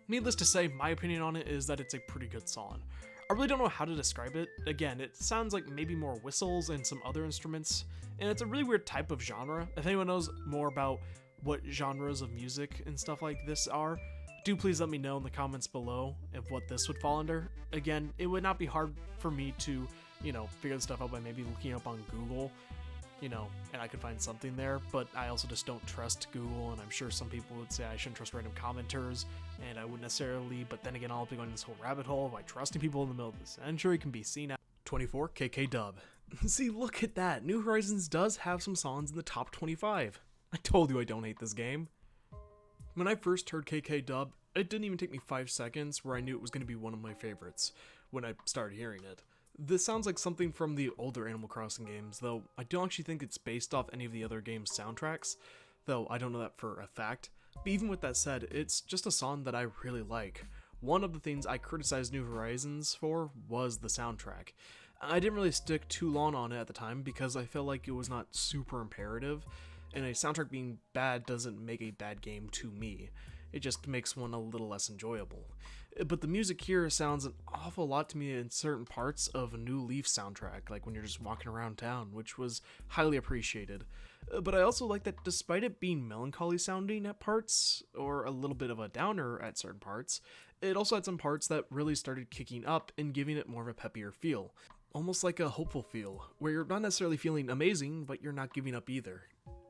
Needless to say, my opinion on it is that it's a pretty good song. I really don't know how to describe it. Again, it sounds like maybe more whistles and some other instruments, and it's a really weird type of genre. If anyone knows more about what genres of music and stuff like this are, do please let me know in the comments below of what this would fall under. Again, it would not be hard for me to, figure this stuff out by maybe looking up on Google, and I could find something there, but I also just don't trust Google, and I'm sure some people would say I shouldn't trust random commenters, and I wouldn't necessarily, but then again, I'll be going this whole rabbit hole of why trusting people in the middle of the century can be seen at 24, KK Dub. See, look at that, New Horizons does have some songs in the top 25. I told you I don't hate this game. When I first heard KK Dub, it didn't even take me 5 seconds where I knew it was going to be one of my favorites when I started hearing it. This sounds like something from the older Animal Crossing games, though I don't actually think it's based off any of the other games' soundtracks, though I don't know that for a fact. But even with that said, it's just a song that I really like. One of the things I criticized New Horizons for was the soundtrack. I didn't really stick too long on it at the time because I felt like it was not super imperative, and a soundtrack being bad doesn't make a bad game to me. It just makes one a little less enjoyable. But the music here sounds an awful lot to me in certain parts of a New Leaf soundtrack, like when you're just walking around town, which was highly appreciated. But I also like that despite it being melancholy sounding at parts, or a little bit of a downer at certain parts, it also had some parts that really started kicking up and giving it more of a peppier feel. Almost like a hopeful feel, where you're not necessarily feeling amazing, but you're not giving up either.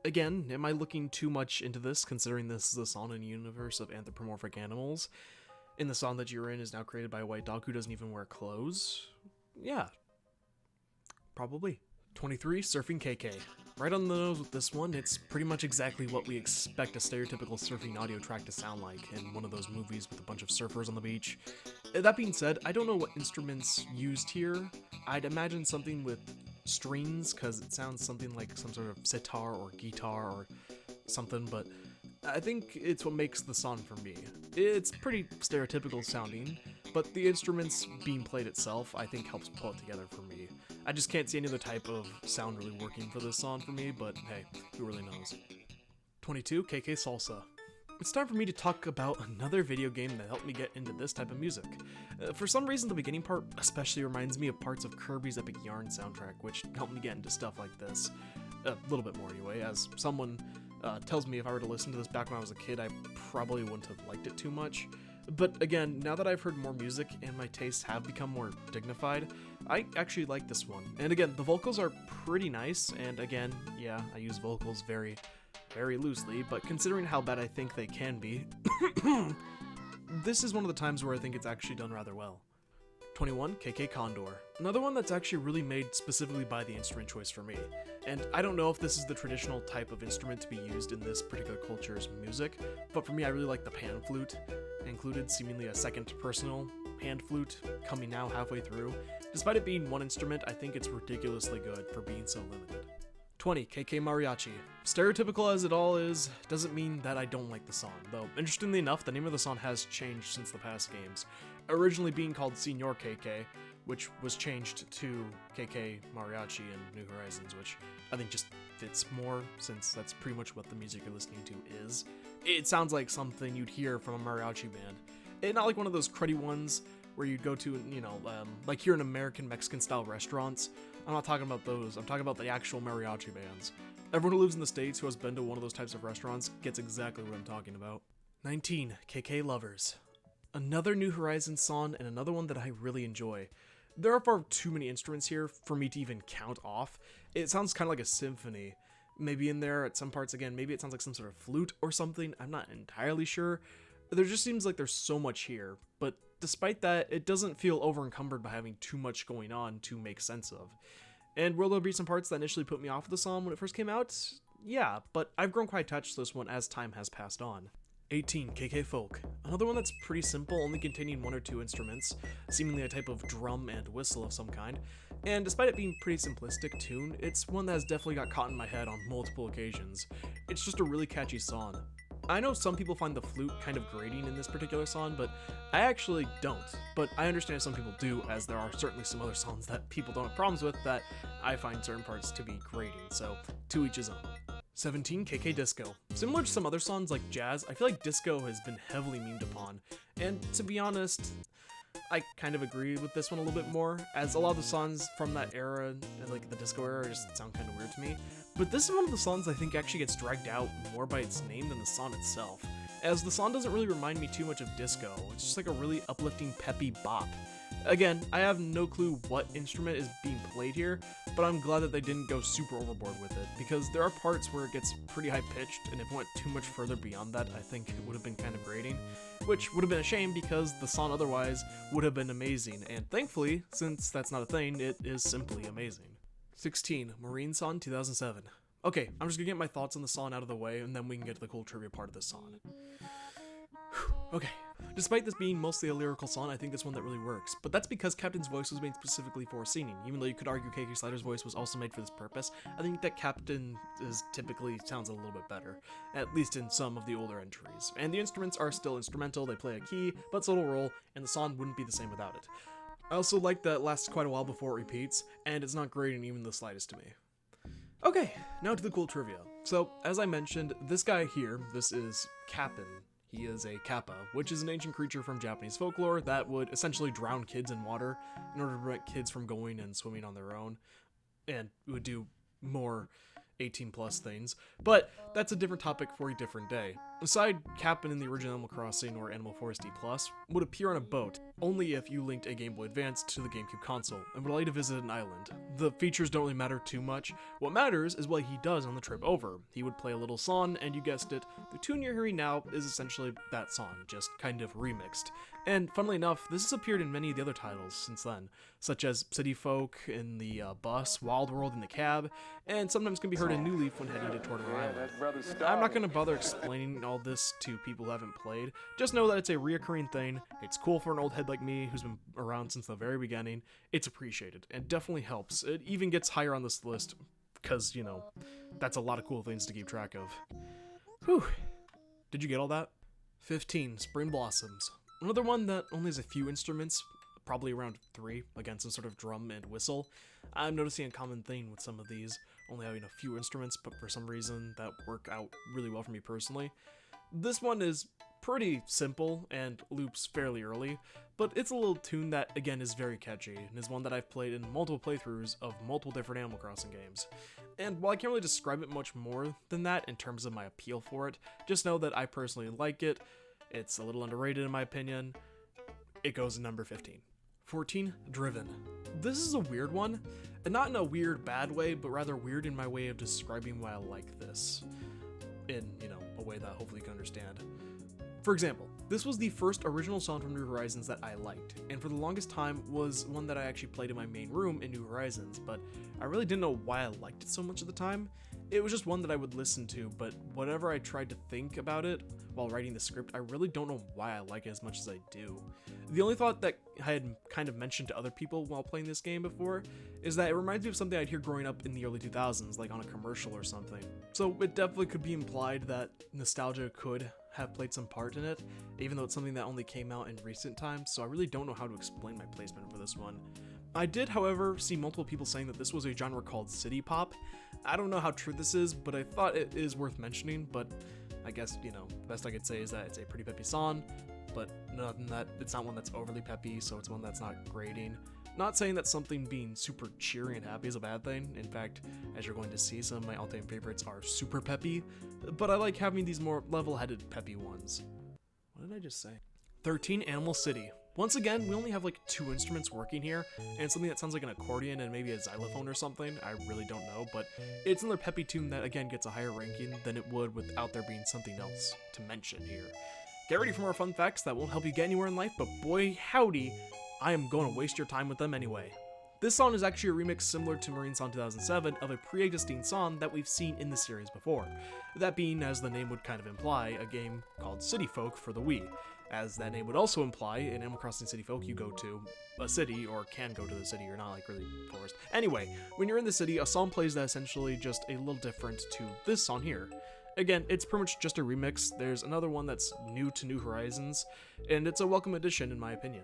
Again, am I looking too much into this, considering this is a song in a universe of anthropomorphic animals? And the song that you're in is now created by a white dog who doesn't even wear clothes? Yeah. Probably. 23, Surfing KK. Right on the nose with this one, it's pretty much exactly what we expect a stereotypical surfing audio track to sound like in one of those movies with a bunch of surfers on the beach. That being said, I don't know what instruments used here. I'd imagine something with strings, because it sounds something like some sort of sitar or guitar or something, but I think it's what makes the song for me. It's pretty stereotypical sounding, but the instruments being played itself I think helps pull it together for me. I just can't see any other type of sound really working for this song for me, but hey, who really knows. 22, KK Salsa. It's time for me to talk about another video game that helped me get into this type of music. For some reason, the beginning part especially reminds me of parts of Kirby's Epic Yarn soundtrack, which helped me get into stuff like this. A little bit more anyway, as someone tells me if I were to listen to this back when I was a kid, I probably wouldn't have liked it too much. But again, now that I've heard more music and my tastes have become more dignified, I actually like this one. And again, the vocals are pretty nice, and again, yeah, I use vocals very, very loosely, but considering how bad I think they can be, this is one of the times where I think it's actually done rather well. 21, KK Condor. Another one that's actually really made specifically by the instrument choice for me. And I don't know if this is the traditional type of instrument to be used in this particular culture's music, but for me I really like the pan flute, included seemingly a second personal hand flute coming now halfway through. Despite it being one instrument, I think it's ridiculously good for being so limited. 20, KK Mariachi. Stereotypical as it all is, doesn't mean that I don't like the song, though interestingly enough, the name of the song has changed since the past games. Originally being called Senior KK, which was changed to KK Mariachi in New Horizons, which I think just fits more, since that's pretty much what the music you're listening to is. It sounds like something you'd hear from a mariachi band. It's not like one of those cruddy ones where you'd go to, like here in American Mexican style restaurants. I'm not talking about those, I'm talking about the actual mariachi bands. Everyone who lives in the States who has been to one of those types of restaurants gets exactly what I'm talking about. 19, KK Lovers. Another New Horizons song, and another one that I really enjoy. There are far too many instruments here for me to even count off. It sounds kind of like a symphony. Maybe in there at some parts, again, maybe it sounds like some sort of flute or something, I'm not entirely sure. There just seems like there's so much here, but despite that, it doesn't feel over-encumbered by having too much going on to make sense of. And will there be some parts that initially put me off of the song when it first came out? Yeah, but I've grown quite attached to this one as time has passed on. 18, KK Folk. Another one that's pretty simple, only containing one or two instruments, seemingly a type of drum and whistle of some kind. And despite it being a pretty simplistic tune, it's one that has definitely got caught in my head on multiple occasions. It's just a really catchy song. I know some people find the flute kind of grating in this particular song, but I actually don't. But I understand some people do, as there are certainly some other songs that people don't have problems with that I find certain parts to be grating, so to each his own. 17, KK Disco. Similar to some other songs like Jazz, I feel like disco has been heavily memed upon, and to be honest, I kind of agree with this one a little bit more, as a lot of the songs from that era, like the disco era, just sound kind of weird to me. But this is one of the songs I think actually gets dragged out more by its name than the song itself, as the song doesn't really remind me too much of disco. It's just like a really uplifting, peppy bop. Again, I have no clue what instrument is being played here, but I'm glad that they didn't go super overboard with it, because there are parts where it gets pretty high-pitched, and if it went too much further beyond that, I think it would have been kind of grating, which would have been a shame because the song otherwise would have been amazing, and thankfully, since that's not a thing, it is simply amazing. 16, Marine Song 2007. Okay, I'm just gonna get my thoughts on the song out of the way, and then we can get to the cool trivia part of this song. Okay, despite this being mostly a lyrical song, I think this one that really works, but that's because Captain's voice was made specifically for singing. Even though you could argue KK Slider's voice was also made for this purpose, I think that Captain typically sounds a little bit better, at least in some of the older entries. And the instruments are still instrumental, they play a key, but subtle role, and the song wouldn't be the same without it. I also like that it lasts quite a while before it repeats, and it's not grating even the slightest to me. Okay, now to the cool trivia. So, as I mentioned, this guy here, this is Cap'n. He is a kappa, which is an ancient creature from Japanese folklore that would essentially drown kids in water in order to prevent kids from going and swimming on their own, and would do more 18 plus things, but that's a different topic for a different day. Aside, Cap'n in the original Animal Crossing or Animal Forest D+, would appear on a boat, only if you linked a Game Boy Advance to the GameCube console, and would allow you to visit an island. The features don't really matter too much. What matters is what he does on the trip over. He would play a little song, and you guessed it, the tune you're hearing now is essentially that song, just kind of remixed. And funnily enough, this has appeared in many of the other titles since then, such as City Folk in the bus, Wild World in the cab, and sometimes can be heard in New Leaf when heading to Tortimer Island. I'm not going to bother explaining all this to people who haven't played, just know that it's a reoccurring thing, it's cool for an old head like me who's been around since the very beginning, it's appreciated, and definitely helps. It even gets higher on this list, because, you know, that's a lot of cool things to keep track of. Whew. Did you get all that? 15, Spring Blossoms. Another one that only has a few instruments, probably around 3, again some sort of drum and whistle. I'm noticing a common theme with some of these, only having a few instruments, but for some reason that work out really well for me personally. This one is pretty simple and loops fairly early, but it's a little tune that again is very catchy, and is one that I've played in multiple playthroughs of multiple different Animal Crossing games. And while I can't really describe it much more than that in terms of my appeal for it, just know that I personally like it. It's a little underrated in my opinion. It goes in number 15. 14, Driven. This is a weird one, and not in a weird bad way, but rather weird in my way of describing why I like this. In, a way that hopefully you can understand. For example, this was the first original song from New Horizons that I liked, and for the longest time was one that I actually played in my main room in New Horizons, but I really didn't know why I liked it so much at the time. It was just one that I would listen to, but whenever I tried to think about it while writing the script, I really don't know why I like it as much as I do. The only thought that I had kind of mentioned to other people while playing this game before is that it reminds me of something I'd hear growing up in the early 2000s, like on a commercial or something. So it definitely could be implied that nostalgia could have played some part in it, even though it's something that only came out in recent times, so I really don't know how to explain my placement for this one. I did, however, see multiple people saying that this was a genre called city pop. I don't know how true this is, but I thought it is worth mentioning, but I guess, the best I could say is that it's a pretty peppy song, but it's not one that's overly peppy, so it's one that's not grating. Not saying that something being super cheery and happy is a bad thing. In fact, as you're going to see, some of my all-time favorites are super peppy, but I like having these more level-headed peppy ones. What did I just say? 13, Animal City. Once again, we only have like 2 instruments working here, and something that sounds like an accordion and maybe a xylophone or something. I really don't know, but it's another peppy tune that again gets a higher ranking than it would without there being something else to mention here. Get ready for more fun facts that won't help you get anywhere in life, but boy howdy, I am going to waste your time with them anyway. This song is actually a remix similar to Marine Song 2007 of a pre-existing song that we've seen in the series before. That being, as the name would kind of imply, a game called City Folk for the Wii. As that name would also imply, in Animal Crossing City Folk you go to a city, or can go to the city, you're not like really forced. Anyway, when you're in the city, a song plays that essentially just a little different to this song here. Again, it's pretty much just a remix. There's another one that's new to New Horizons, and it's a welcome addition in my opinion.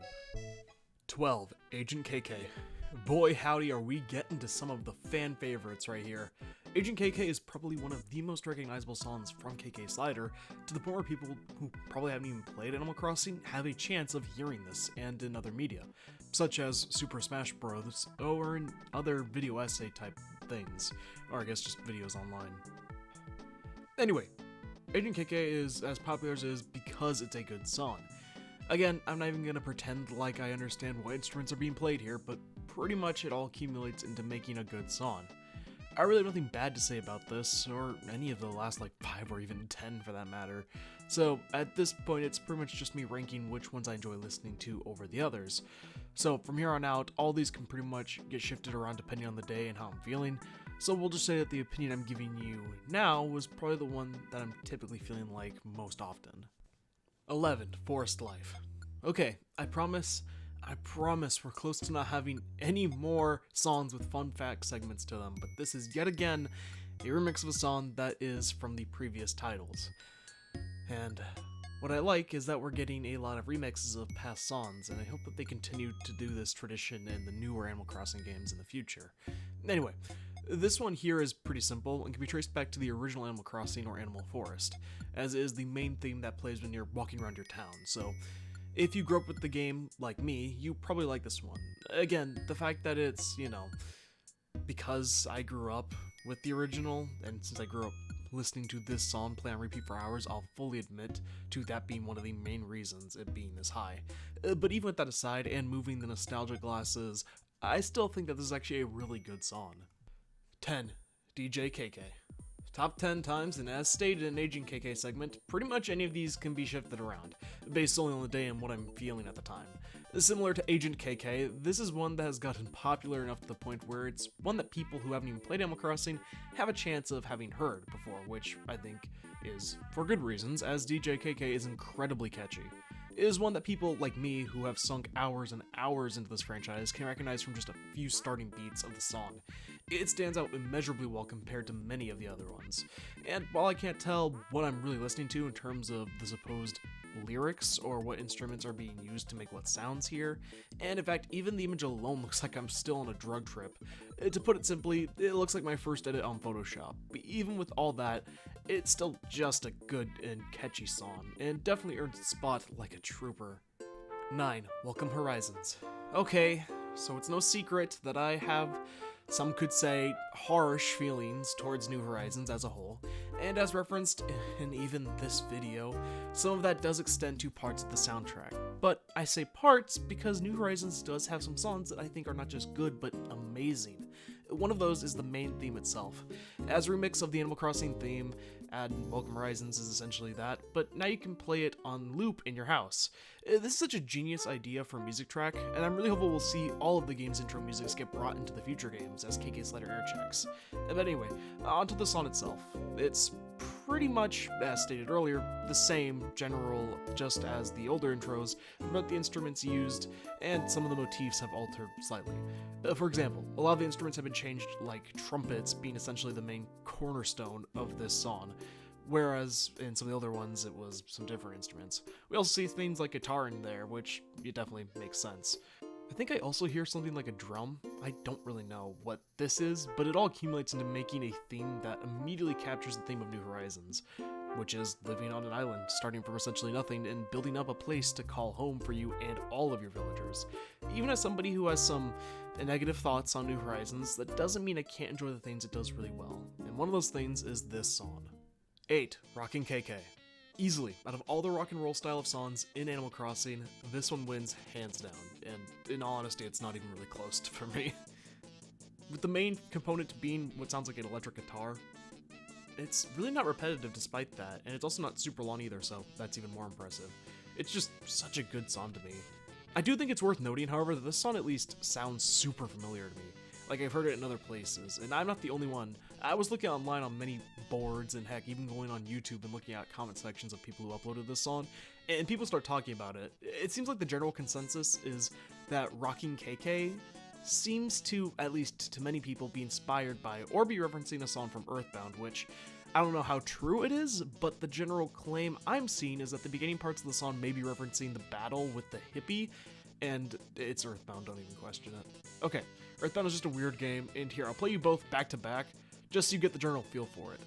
12, Agent KK. Boy howdy are we getting to some of the fan favorites right here. Agent KK is probably one of the most recognizable songs from KK Slider, to the point where people who probably haven't even played Animal Crossing have a chance of hearing this and in other media, such as Super Smash Bros. Or in other video essay type things, or I guess just videos online. Anyway, Agent KK is as popular as it is because it's a good song. Again, I'm not even going to pretend like I understand what instruments are being played here, but pretty much it all accumulates into making a good song. I really have nothing bad to say about this, or any of the last like 5 or even 10 for that matter. So at this point it's pretty much just me ranking which ones I enjoy listening to over the others. So from here on out, all these can pretty much get shifted around depending on the day and how I'm feeling. So we'll just say that the opinion I'm giving you now was probably the one that I'm typically feeling like most often. 11, Forest Life. Okay, I promise we're close to not having any more songs with fun fact segments to them, but this is yet again a remix of a song that is from the previous titles. And what I like is that we're getting a lot of remixes of past songs, and I hope that they continue to do this tradition in the newer Animal Crossing games in the future. Anyway, this one here is pretty simple and can be traced back to the original Animal Crossing or Animal Forest, as it is the main theme that plays when you're walking around your town, so if you grew up with the game, like me, you probably like this one. Again, the fact that it's, because I grew up with the original, and since I grew up listening to this song play on repeat for hours, I'll fully admit to that being one of the main reasons it being this high. But even with that aside, and moving the nostalgia glasses, I still think that this is actually a really good song. 10, DJ KK. Top 10 times, and as stated in Agent KK segment, pretty much any of these can be shifted around, based solely on the day and what I'm feeling at the time. Similar to Agent KK, this is one that has gotten popular enough to the point where it's one that people who haven't even played Animal Crossing have a chance of having heard before, which I think is for good reasons, as DJ KK is incredibly catchy. It is one that people like me, who have sunk hours and hours into this franchise, can recognize from just a few starting beats of the song. It stands out immeasurably well compared to many of the other ones. And while I can't tell what I'm really listening to in terms of the supposed lyrics or what instruments are being used to make what sounds here, and in fact even the image alone looks like I'm still on a drug trip, to put it simply, it looks like my first edit on Photoshop. But even with all that, it's still just a good and catchy song, and definitely earns its spot like a trooper. 9, Welcome Horizons. Okay, so it's no secret that I have, some could say, harsh feelings towards New Horizons as a whole, And as referenced in even this video, some of that does extend to parts of the soundtrack. But I say parts because New Horizons does have some songs that I think are not just good, but amazing. One of those is the main theme itself. As a remix of the Animal Crossing theme, and Welcome Horizons is essentially that, but now you can play it on loop in your house. This is such a genius idea for a music track, and I'm really hopeful we'll see all of the game's intro musics get brought into the future games as KK Slider air checks. But anyway, onto the song itself. It's pretty much, as stated earlier, the same general just as the older intros, but the instruments used and some of the motifs have altered slightly. For example, a lot of the instruments have been changed, like trumpets being essentially the main cornerstone of this song, whereas in some of the other ones it was some different instruments. We also see things like guitar in there, which it definitely makes sense. I think I also hear something like a drum. I don't really know what this is, but it all accumulates into making a theme that immediately captures the theme of New Horizons, which is living on an island, starting from essentially nothing and building up a place to call home for you and all of your villagers. Even as somebody who has some negative thoughts on New Horizons, that doesn't mean I can't enjoy the things it does really well, and one of those things is this song. 8. Rockin' KK. Easily, out of all the rock and roll style of songs in Animal Crossing, this one wins hands down, and in all honesty, it's not even really close for me. With the main component being what sounds like an electric guitar, it's really not repetitive despite that, and it's also not super long either, so that's even more impressive. It's just such a good song to me. I do think it's worth noting, however, that this song at least sounds super familiar to me. Like, I've heard it in other places, and I'm not the only one. I was looking online on many boards, and heck, even going on YouTube and looking at comment sections of people who uploaded this song, and people start talking about it. It seems like the general consensus is that Rockin' KK seems to, at least to many people, be inspired by or be referencing a song from Earthbound, which I don't know how true it is, but the general claim I'm seeing is that the beginning parts of the song may be referencing the battle with the hippie, and it's Earthbound, don't even question it. Okay, Earthbound is just a weird game, and here, I'll play you both back to back, just so you get the general feel for it.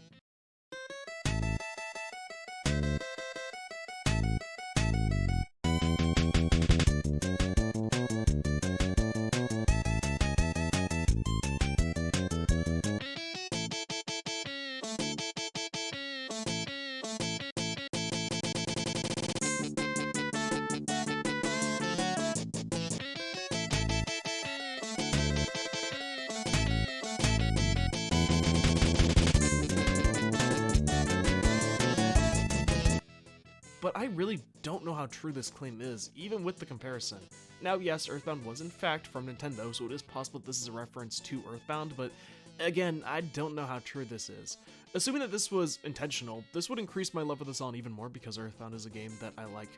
But I really don't know how true this claim is, even with the comparison. Now, yes, Earthbound was in fact from Nintendo, so it is possible this is a reference to Earthbound, but again, I don't know how true this is. Assuming that this was intentional, this would increase my love for the song even more because Earthbound is a game that I like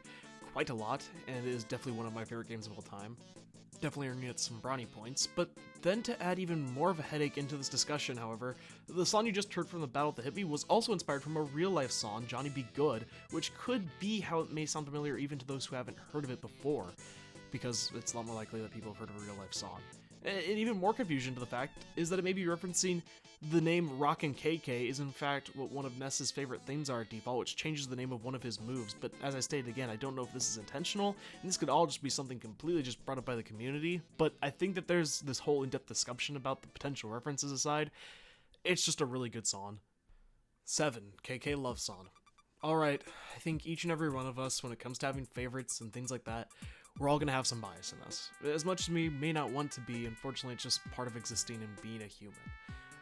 quite a lot, and it is definitely one of my favorite games of all time. Definitely earning it some brownie points, but then to add even more of a headache into this discussion, however, the song you just heard from the Battle of the Hippie was also inspired from a real-life song, Johnny Be Good, which could be how it may sound familiar even to those who haven't heard of it before, because it's a lot more likely that people have heard of a real-life song. And even more confusion to the fact is that it may be referencing the name Rockin' KK is in fact what one of Ness's favorite themes are at default, which changes the name of one of his moves, but as I stated again, I don't know if this is intentional, and this could all just be something completely just brought up by the community, but I think that there's this whole in-depth discussion about the potential references aside, it's just a really good song. 7. KK Love Song. Alright, I think each and every one of us, when it comes to having favorites and things like that, we're all gonna have some bias in us. As much as we may not want to be, unfortunately it's just part of existing and being a human.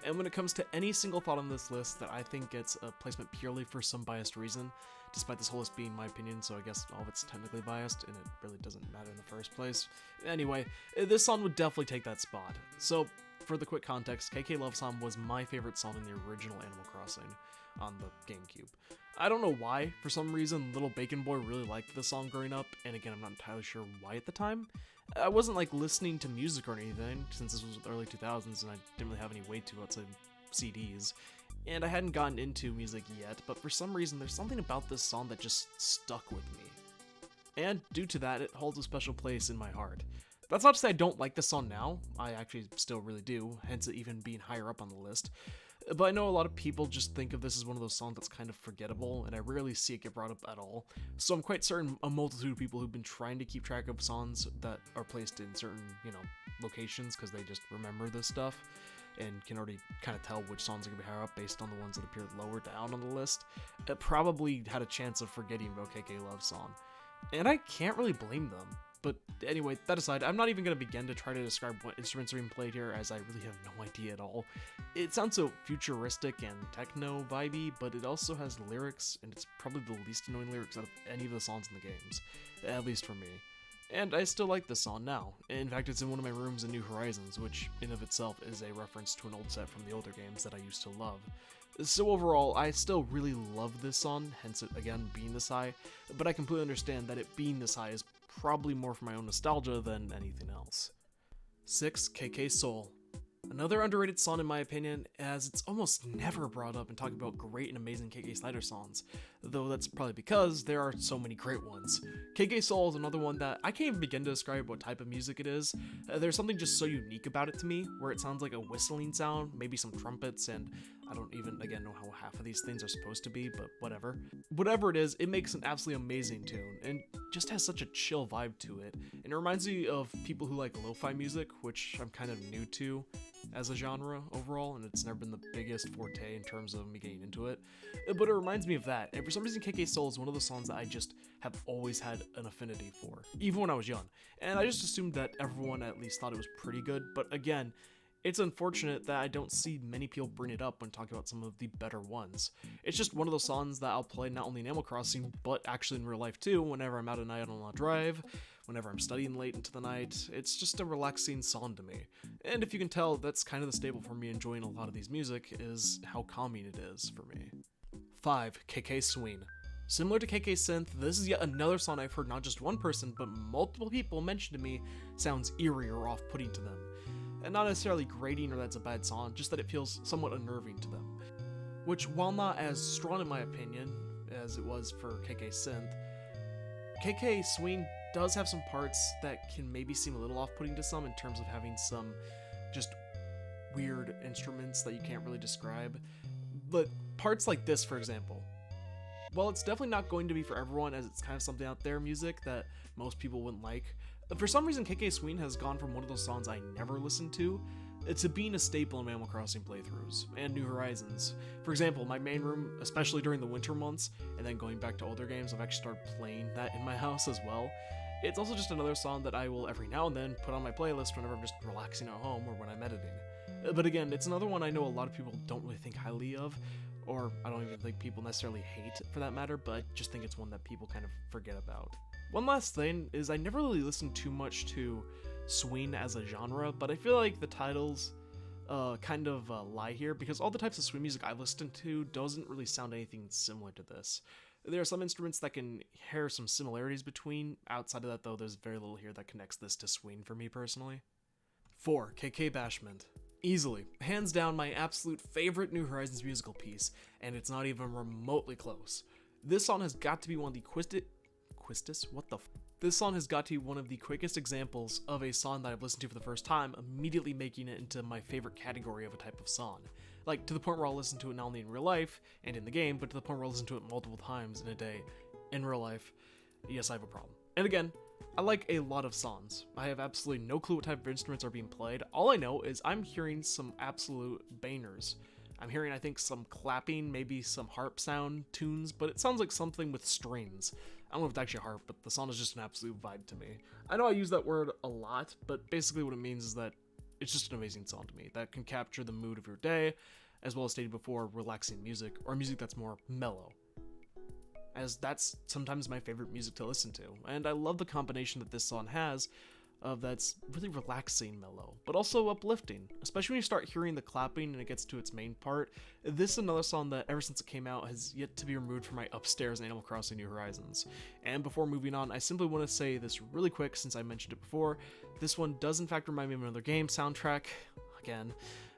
And when it comes to any single thought on this list that I think gets a placement purely for some biased reason, despite this whole list being my opinion, so I guess all of it's technically biased, and it really doesn't matter in the first place. Anyway, this song would definitely take that spot. So, for the quick context, KK Love Song was my favorite song in the original Animal Crossing on the GameCube. I don't know why, for some reason, Little Bacon Boy really liked the song growing up, and again, I'm not entirely sure why at the time. I wasn't like listening to music or anything, since this was the early 2000s and I didn't really have any weight to outside CDs, and I hadn't gotten into music yet, but for some reason there's something about this song that just stuck with me. And due to that, it holds a special place in my heart. That's not to say I don't like this song now, I actually still really do, hence it even being higher up on the list. But I know a lot of people just think of this as one of those songs that's kind of forgettable, and I rarely see it get brought up at all. So I'm quite certain a multitude of people who've been trying to keep track of songs that are placed in certain, locations because they just remember this stuff, and can already kind of tell which songs are going to be higher up based on the ones that appeared lower down on the list, it probably had a chance of forgetting about KK Love Song. And I can't really blame them. But anyway, that aside, I'm not even going to begin to try to describe what instruments are being played here, as I really have no idea at all. It sounds so futuristic and techno-vibey, but it also has lyrics, and it's probably the least annoying lyrics out of any of the songs in the games, at least for me. And I still like this song now. In fact, it's in one of my rooms in New Horizons, which in of itself is a reference to an old set from the older games that I used to love. So overall, I still really love this song, hence it again being this high, but I completely understand that it being this high is probably more for my own nostalgia than anything else. 6. KK Soul. Another underrated song in my opinion, as it's almost never brought up in talking about great and amazing KK Slider songs, though that's probably because there are so many great ones. KK Soul is another one that I can't even begin to describe what type of music it is. There's something just so unique about it to me, where it sounds like a whistling sound, maybe some trumpets, and I don't even, again, know how half of these things are supposed to be, but whatever. Whatever it is, it makes an absolutely amazing tune, and just has such a chill vibe to it, and it reminds me of people who like lo-fi music, which I'm kind of new to as a genre overall, and it's never been the biggest forte in terms of me getting into it, but it reminds me of that, and for some reason KK Soul is one of the songs that I just have always had an affinity for, even when I was young, and I just assumed that everyone at least thought it was pretty good, but again, it's unfortunate that I don't see many people bring it up when talking about some of the better ones. It's just one of those songs that I'll play not only in Animal Crossing, but actually in real life too, whenever I'm out at night on a drive, whenever I'm studying late into the night. It's just a relaxing song to me. And if you can tell, that's kind of the staple for me enjoying a lot of these music, is how calming it is for me. 5. KK Swing. Similar to KK Synth, this is yet another song I've heard not just one person, but multiple people mention to me sounds eerie or off-putting to them. And not necessarily grating or that's a bad song, just that it feels somewhat unnerving to them. Which, while not as strong in my opinion as it was for KK Synth, KK Swing does have some parts that can maybe seem a little off-putting to some in terms of having some just weird instruments that you can't really describe. But parts like this, for example, while it's definitely not going to be for everyone, as it's kind of something out there music that most people wouldn't like, for some reason KK Swing has gone from one of those songs I never listened to being a staple in Animal Crossing playthroughs and New Horizons. For example, my main room, especially during the winter months, and then going back to older games, I've actually started playing that in my house as well. It's also just another song that I will every now and then put on my playlist whenever I'm just relaxing at home or when I'm editing. But again, it's another one I know a lot of people don't really think highly of, or I don't even think people necessarily hate for that matter, but I just think it's one that people kind of forget about. One last thing is I never really listened too much to swing as a genre, but I feel like the titles kind of lie here, because all the types of swing music I've listened to doesn't really sound anything similar to this. There are some instruments that can hear some similarities between. Outside of that though, there's very little here that connects this to swing for me personally. 4. KK Bashment. Easily, hands down, my absolute favorite New Horizons musical piece, and it's not even remotely close. This song has got to be one of the This song has got to be one of the quickest examples of a song that I've listened to for the first time, immediately making it into my favorite category of a type of song. Like, to the point where I'll listen to it not only in real life and in the game, but to the point where I'll listen to it multiple times in a day in real life. Yes, I have a problem. And again, I like a lot of songs. I have absolutely no clue what type of instruments are being played. All I know is I'm hearing some absolute bangers. I'm hearing, I think, some clapping, maybe some harp sound tunes, but it sounds like something with strings. I don't know if it's actually a harp, but the song is just an absolute vibe to me. I know I use that word a lot, but basically what it means is that it's just an amazing song to me that can capture the mood of your day, as well as stated before, relaxing music, or music that's more mellow, as that's sometimes my favorite music to listen to. And I love the combination that this song has of that's really relaxing mellow, but also uplifting, especially when you start hearing the clapping and it gets to its main part. This is another song that ever since it came out has yet to be removed from my upstairs in Animal Crossing New Horizons. And before moving on, I simply want to say this really quick since I mentioned it before. This one does in fact remind me of another game soundtrack, again,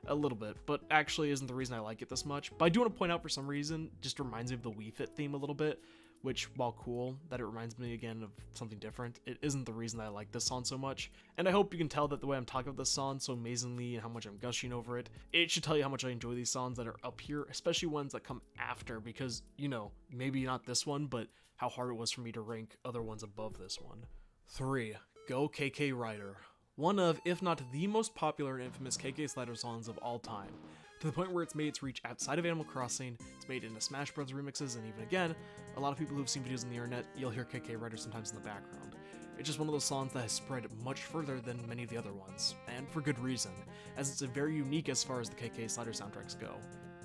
a little bit, but actually isn't the reason I like it this much. But I do want to point out, for some reason, just reminds me of the Wii Fit theme a little bit, which, while cool that it reminds me again of something different, it isn't the reason that I like this song so much. And I hope you can tell that the way I'm talking about this song so amazingly and how much I'm gushing over it, it should tell you how much I enjoy these songs that are up here, especially ones that come after, because, you know, maybe not this one, but how hard it was for me to rank other ones above this one. 3. Go KK Rider. one of, if not the most popular and infamous KK Slider songs of all time, to the point where it's made its reach outside of Animal Crossing, it's made into Smash Bros. Remixes, and even again, a lot of people who've seen videos on the internet, you'll hear KK Rider sometimes in the background. It's just one of those songs that has spread much further than many of the other ones, and for good reason, as it's very unique as far as the KK Slider soundtracks go.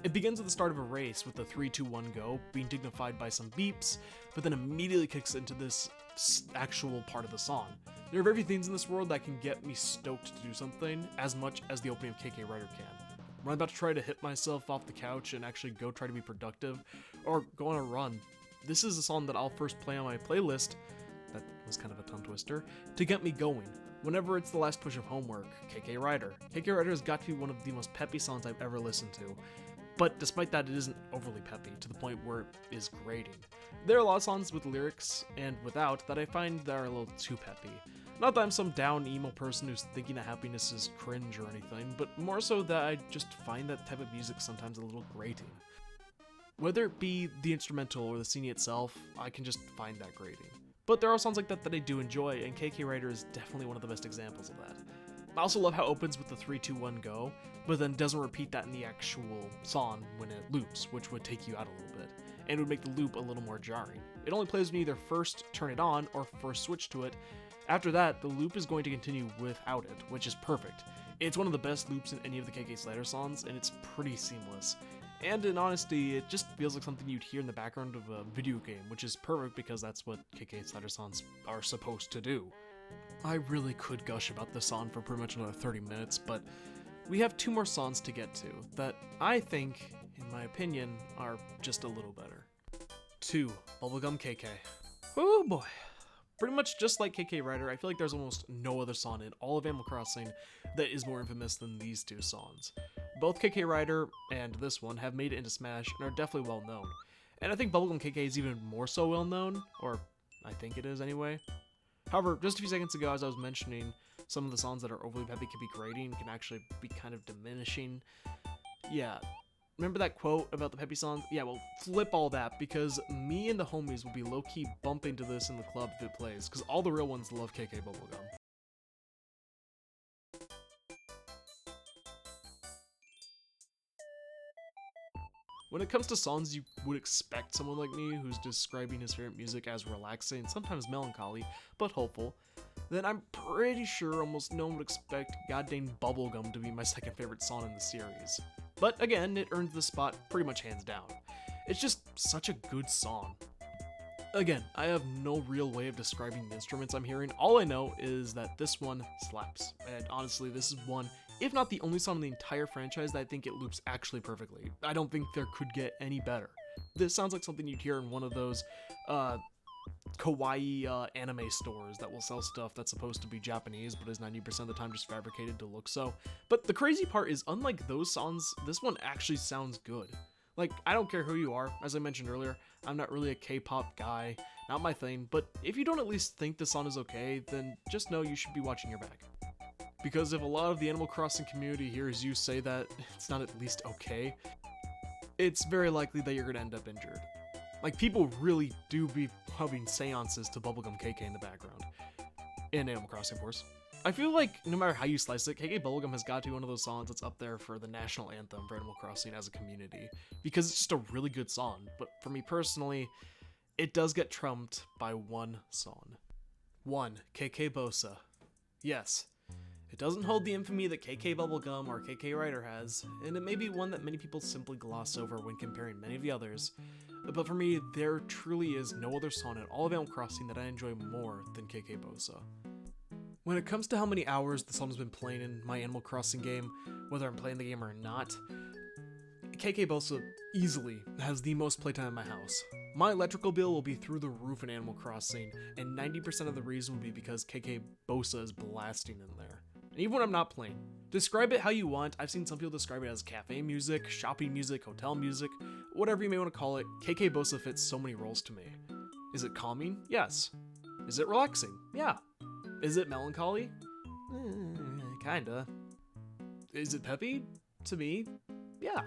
It begins at the start of a race with the 3, 2, 1 go being dignified by some beeps, but then immediately kicks into this actual part of the song. There are very few things in this world that can get me stoked to do something as much as the opening of KK Rider can. When I'm about to try to hit myself off the couch and actually go try to be productive, or go on a run, this is a song that I'll first play on my playlist, that was kind of a tongue twister, to get me going. Whenever it's the last push of homework, KK Rider. KK Rider has got to be one of the most peppy songs I've ever listened to. But despite that, it isn't overly peppy, to the point where it is grating. There are a lot of songs with lyrics, and without, that I find that are a little too peppy. Not that I'm some down emo person who's thinking that happiness is cringe or anything, but more so that I just find that type of music sometimes a little grating. Whether it be the instrumental or the scene itself, I can just find that grating. But there are songs like that that I do enjoy, and KK Rider is definitely one of the best examples of that. I also love how it opens with the 3, 2, 1 go, but then doesn't repeat that in the actual song when it loops, which would take you out a little bit, and would make the loop a little more jarring. It only plays when you either first turn it on or first switch to it. After that, the loop is going to continue without it, which is perfect. It's one of the best loops in any of the KK Slider songs, and it's pretty seamless. And in honesty, it just feels like something you'd hear in the background of a video game, which is perfect because that's what KK Slider songs are supposed to do. I really could gush about this song for pretty much another 30 minutes, but we have 2 more songs to get to that I think, in my opinion, are just a little better. 2. Bubblegum KK. Oh boy. Pretty much just like KK Rider, I feel like there's almost no other song in all of Animal Crossing that is more infamous than these 2 songs. Both KK Rider and this one have made it into Smash and are definitely well known. And I think Bubblegum KK is even more so well known, or I think it is anyway. However, just a few seconds ago, as I was mentioning, some of the songs that are overly peppy can be grating, can actually be kind of diminishing. Yeah, remember that quote about the peppy songs? Yeah, well, flip all that, because me and the homies will be low-key bumping to this in the club if it plays, because all the real ones love KK Bubblegum. When it comes to songs you would expect someone like me, who's describing his favorite music as relaxing, sometimes melancholy, but hopeful, then I'm pretty sure almost no one would expect goddamn Bubblegum to be my second favorite song in the series. But again, it earns the spot pretty much hands down. It's just such a good song. Again, I have no real way of describing the instruments I'm hearing. All I know is that this one slaps. And honestly, this is one, if not the only song in the entire franchise that I think it loops actually perfectly. I don't think there could get any better. This sounds like something you'd hear in one of those kawaii anime stores that will sell stuff that's supposed to be Japanese but is 90% of the time just fabricated to look so. But the crazy part is, unlike those songs, this one actually sounds good. Like, I don't care who you are, as I mentioned earlier, I'm not really a K-pop guy, not my thing, but if you don't at least think the song is okay, then just know you should be watching your back. Because if a lot of the Animal Crossing community hears you say that it's not at least okay, it's very likely that you're gonna end up injured. Like, people really do be having seances to Bubblegum KK in the background. In Animal Crossing, of course. I feel like no matter how you slice it, KK Bubblegum has got to be one of those songs that's up there for the national anthem for Animal Crossing as a community, because it's just a really good song. But for me personally, it does get trumped by one song. 1. KK Bosa. Yes, it doesn't hold the infamy that KK Bubblegum or KK Rider has, and it may be one that many people simply gloss over when comparing many of the others, but for me, there truly is no other song in all of Animal Crossing that I enjoy more than KK Bosa. When it comes to how many hours the song has been playing in my Animal Crossing game, whether I'm playing the game or not, KK Bosa easily has the most playtime in my house. My electrical bill will be through the roof in Animal Crossing, and 90% of the reason will be because KK Bosa is blasting in there. And even when I'm not playing. Describe it how you want. I've seen some people describe it as cafe music, shopping music, hotel music, whatever you may want to call it. KK Bosa fits so many roles to me. Is it calming? Yes. Is it relaxing? Yeah. Is it melancholy? Kinda. Is it peppy? To me, yeah.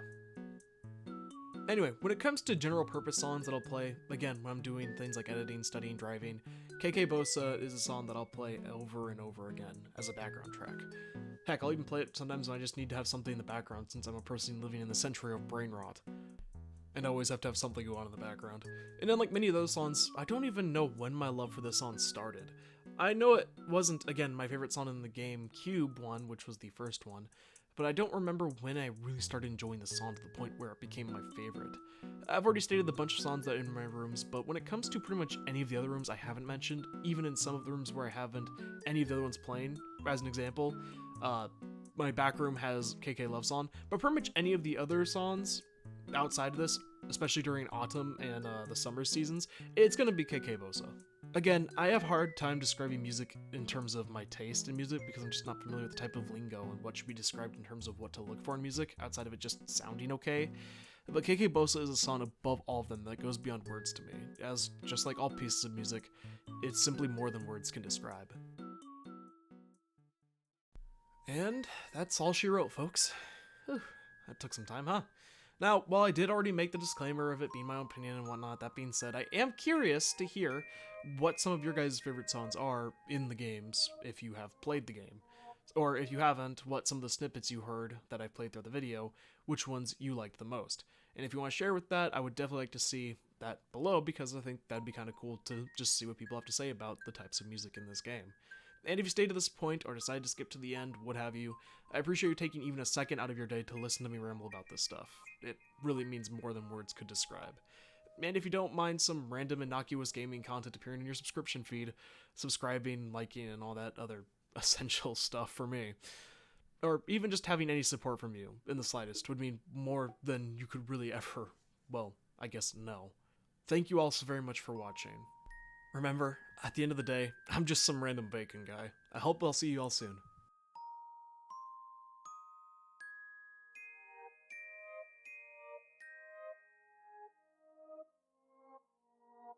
Anyway, when it comes to general purpose songs that I'll play, again, when I'm doing things like editing, studying, driving, KK Bosa is a song that I'll play over and over again as a background track. Heck, I'll even play it sometimes when I just need to have something in the background since I'm a person living in the century of brain rot. And I always have to have something go on in the background. And unlike many of those songs, I don't even know when my love for this song started. I know it wasn't, again, my favorite song in the game Cube one, which was the first one, but I don't remember when I really started enjoying the song to the point where it became my favorite. I've already stated the bunch of songs that are in my rooms, but when it comes to pretty much any of the other rooms I haven't mentioned, even in some of the rooms where I haven't any of the other ones playing, as an example, my back room has KK Love Song, but pretty much any of the other songs outside of this, especially during autumn and the summer seasons, it's gonna be KK Bosa. Again, I have a hard time describing music in terms of my taste in music because I'm just not familiar with the type of lingo and what should be described in terms of what to look for in music outside of it just sounding okay. But KK Bosa is a song above all of them that goes beyond words to me, as just like all pieces of music, it's simply more than words can describe. And that's all she wrote, folks. Whew, that took some time, huh? Now, while I did already make the disclaimer of it being my own opinion and whatnot, that being said, I am curious to hear what some of your guys' favorite songs are in the games, if you have played the game. Or if you haven't, what some of the snippets you heard that I played through the video, which ones you liked the most. And if you want to share with that, I would definitely like to see that below, because I think that'd be kind of cool to just see what people have to say about the types of music in this game. And if you stayed to this point, or decided to skip to the end, what have you, I appreciate you taking even a second out of your day to listen to me ramble about this stuff. It really means more than words could describe. And if you don't mind some random innocuous gaming content appearing in your subscription feed, subscribing, liking, and all that other essential stuff for me, or even just having any support from you, in the slightest, would mean more than you could really ever, well, I guess know. Thank you all so very much for watching. Remember, at the end of the day, I'm just some random bacon guy. I hope I'll see you all soon.